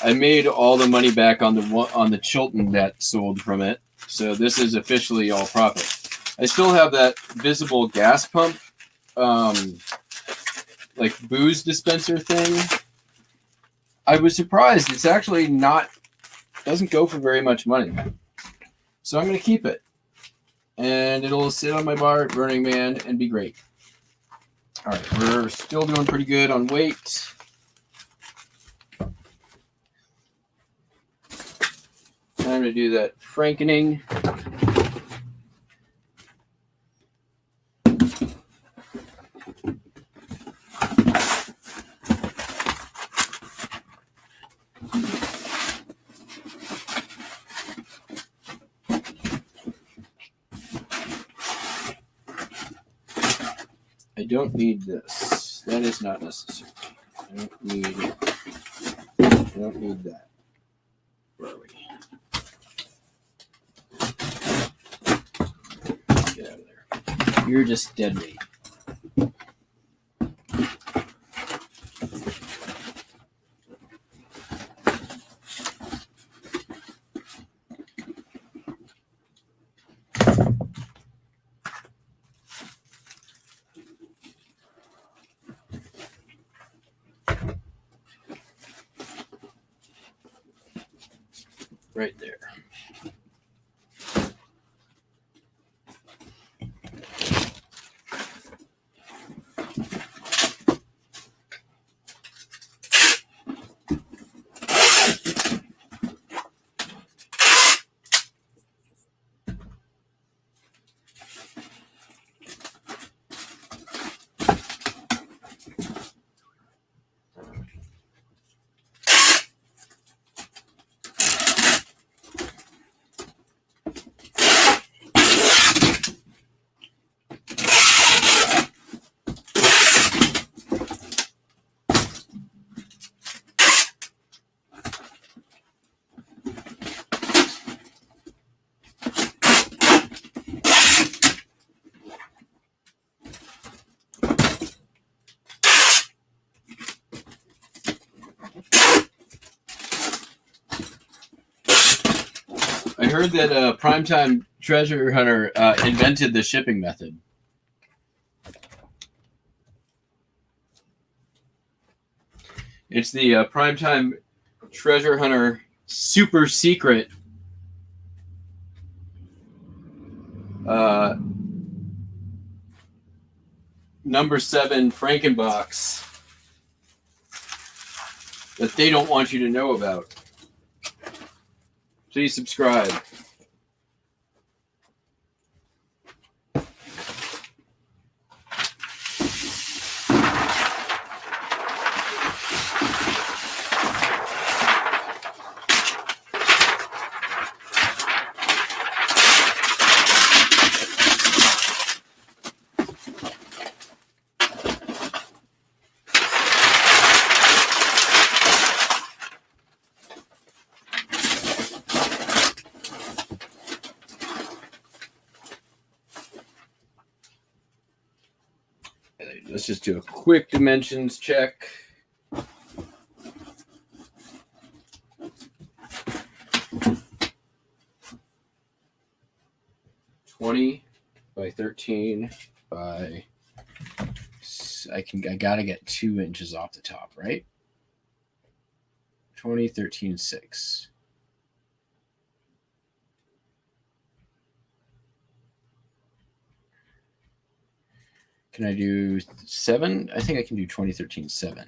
I made all the money back on the Chilton that sold from it. So this is officially all profit. I still have that visible gas pump, like booze dispenser thing. I was surprised. It's actually doesn't go for very much money. So I'm going to keep it. And it'll sit on my bar at Burning Man and be great. All right, we're still doing pretty good on weight. Time to do that frankening. I don't need this. That is not necessary. I don't need that. Where are we? Get out of there. You're just dead weight. Right there. I heard that Primetime Treasure Hunter invented the shipping method. It's the Primetime Treasure Hunter Super Secret number 7 Frankenbox that they don't want you to know about. Please subscribe. Let's just do a quick dimensions check. $20 by 13 by. I gotta get 2 inches off the top, right? 20, 13, 6. Can I do 7? I think I can do 20, 13, 7.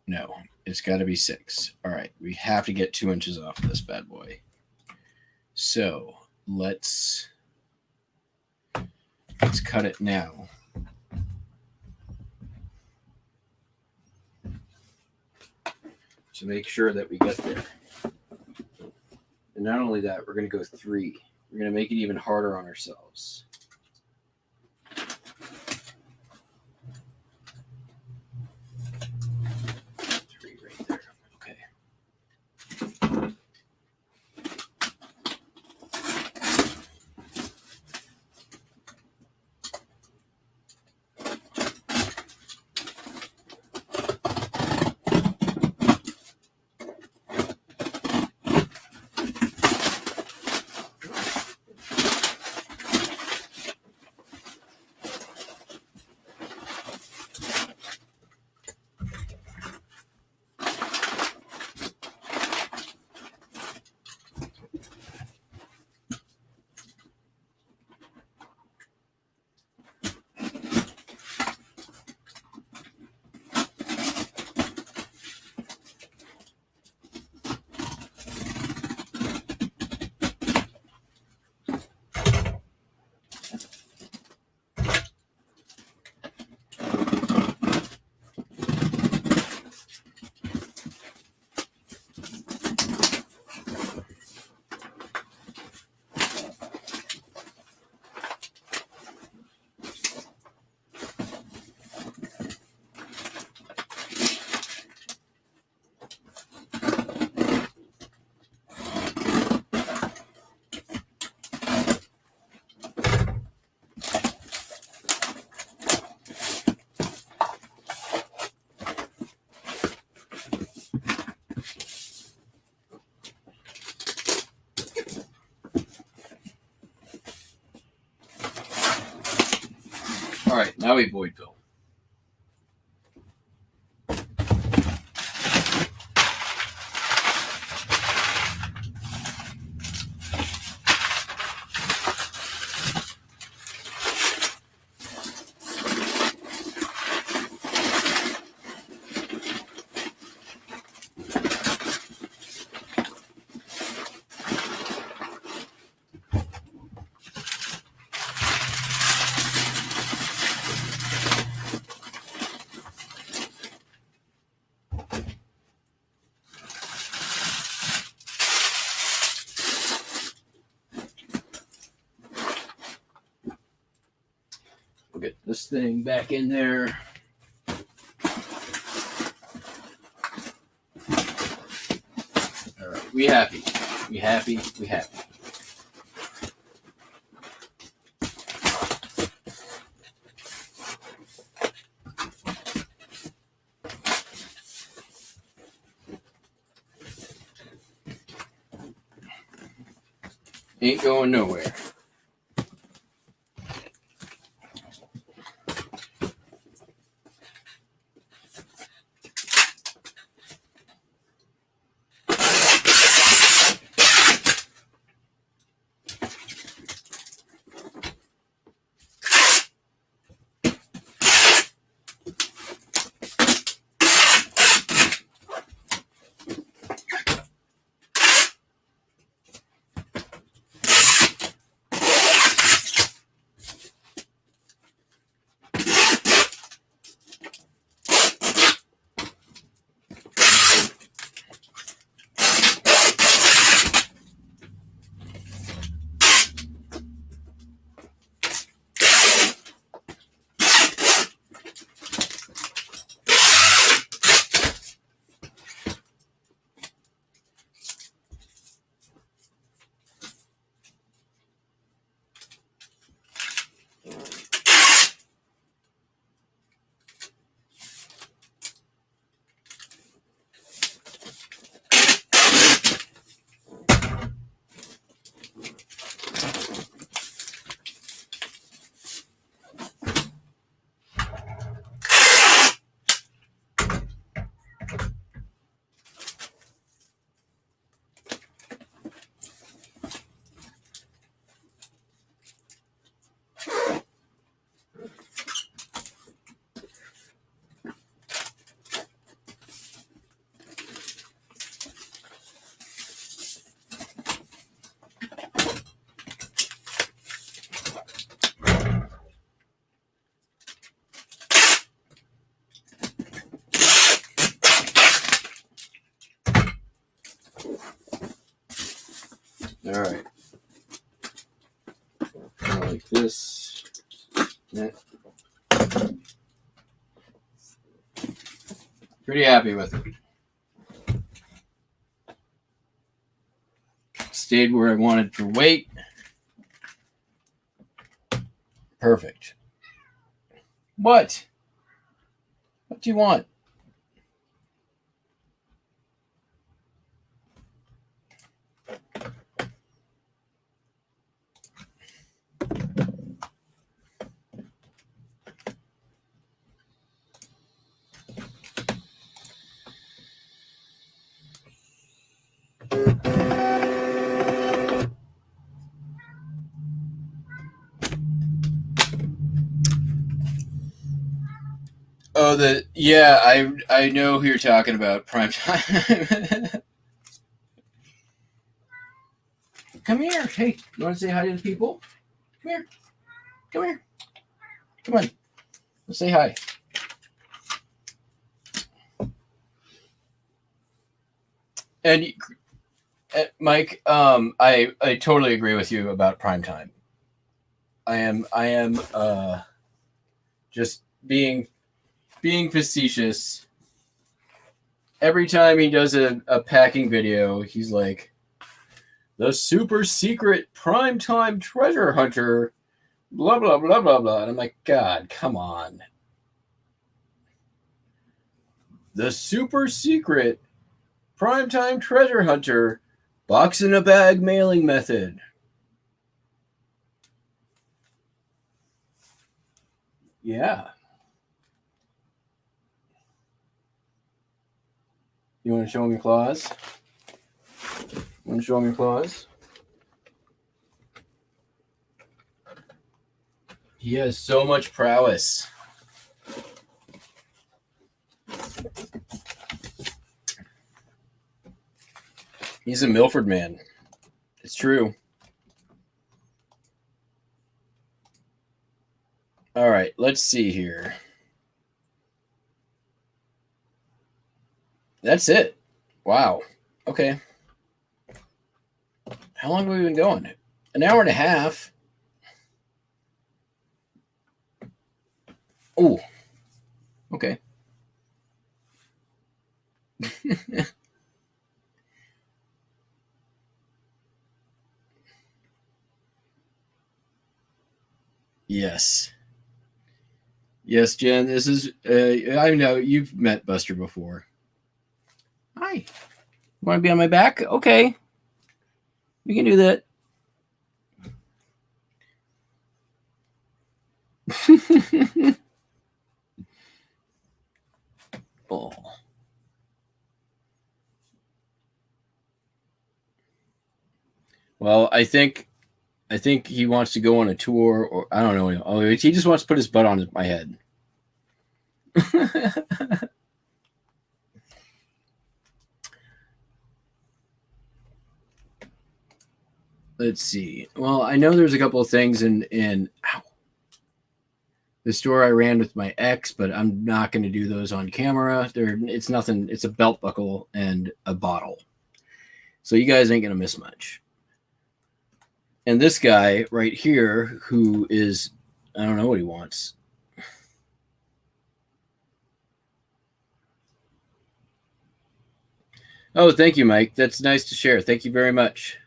No, it's got to be 6. All right, we have to get 2 inches off of this bad boy. So let's cut it now. To make sure that we get there. And not only that, we're going to go 3. We're going to make it even harder on ourselves. All right, now we void fill. We'll get this thing back in there. All right, we happy. We happy. We happy. Ain't going nowhere. All right. Like this. Yeah. Pretty happy with it. Stayed where I wanted for weight. Perfect. What? What do you want? Oh, I know who you're talking about. Prime time. Come here. Hey, you want to say hi to the people? Come here. Come here. Come on. Let's say hi. And Mike, I totally agree with you about prime time. I am just being facetious. Every time he does a packing video, he's like, the super secret primetime treasure hunter, blah, blah, blah, blah, blah. And I'm like, God, come on. The super secret primetime treasure hunter, box in a bag mailing method. Yeah. You want to show him your claws? Want to show him your claws? He has so much prowess. He's a Milford man. It's true. All right, let's see here. That's it. Wow. Okay. How long have we been going? An hour and a half. Oh. Okay. Yes. Yes, Jen. This is. I know you've met Buster before. Hi. You want to be on my back? Okay. We can do that. Oh. Well, I think he wants to go on a tour, or I don't know. Oh, he just wants to put his butt on my head. Let's see. Well, I know there's a couple of things in the store I ran with my ex, but I'm not going to do those on camera. It's nothing. It's a belt buckle and a bottle, so you guys ain't going to miss much. And this guy right here, who is, I don't know what he wants. Oh, thank you, Mike. That's nice to share. Thank you very much.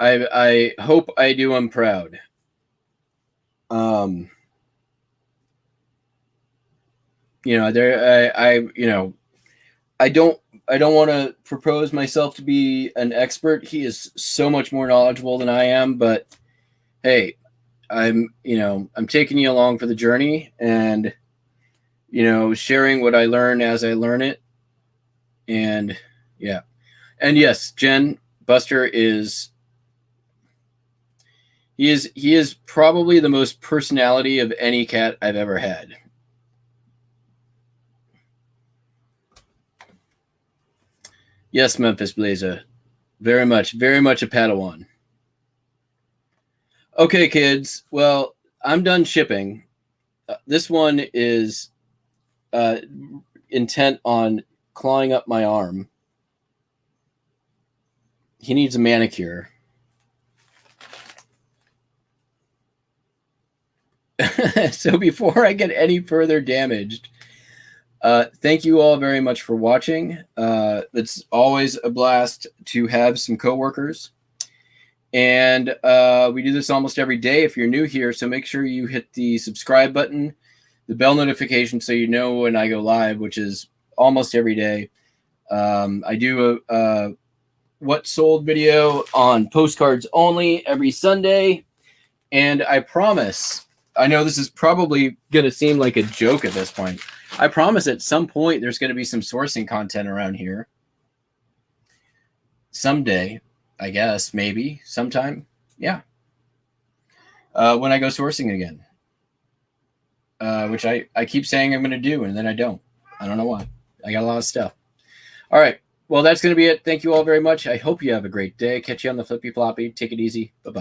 I hope I do him proud. You know, I don't want to propose myself to be an expert. He is so much more knowledgeable than I am, but hey, I'm taking you along for the journey and, sharing what I learn as I learn it. And yeah. And yes, Jen, Buster he is probably the most personality of any cat I've ever had. Yes, Memphis Blazer. Very much a Padawan. Okay, kids. Well, I'm done shipping. This one is intent on clawing up my arm. He needs a manicure. So before I get any further damaged, thank you all very much for watching. It's always a blast to have some coworkers. And we do this almost every day if you're new here. So make sure you hit the subscribe button, the bell notification, so you know when I go live, which is almost every day. I do a what sold video on postcards only every Sunday. And I promise, I know this is probably going to seem like a joke at this point. I promise at some point there's going to be some sourcing content around here. Someday, I guess, maybe, sometime. Yeah. When I go sourcing again. Which I keep saying I'm going to do, and then I don't. I don't know why. I got a lot of stuff. All right. Well, that's going to be it. Thank you all very much. I hope you have a great day. Catch you on the flippy floppy. Take it easy. Bye-bye.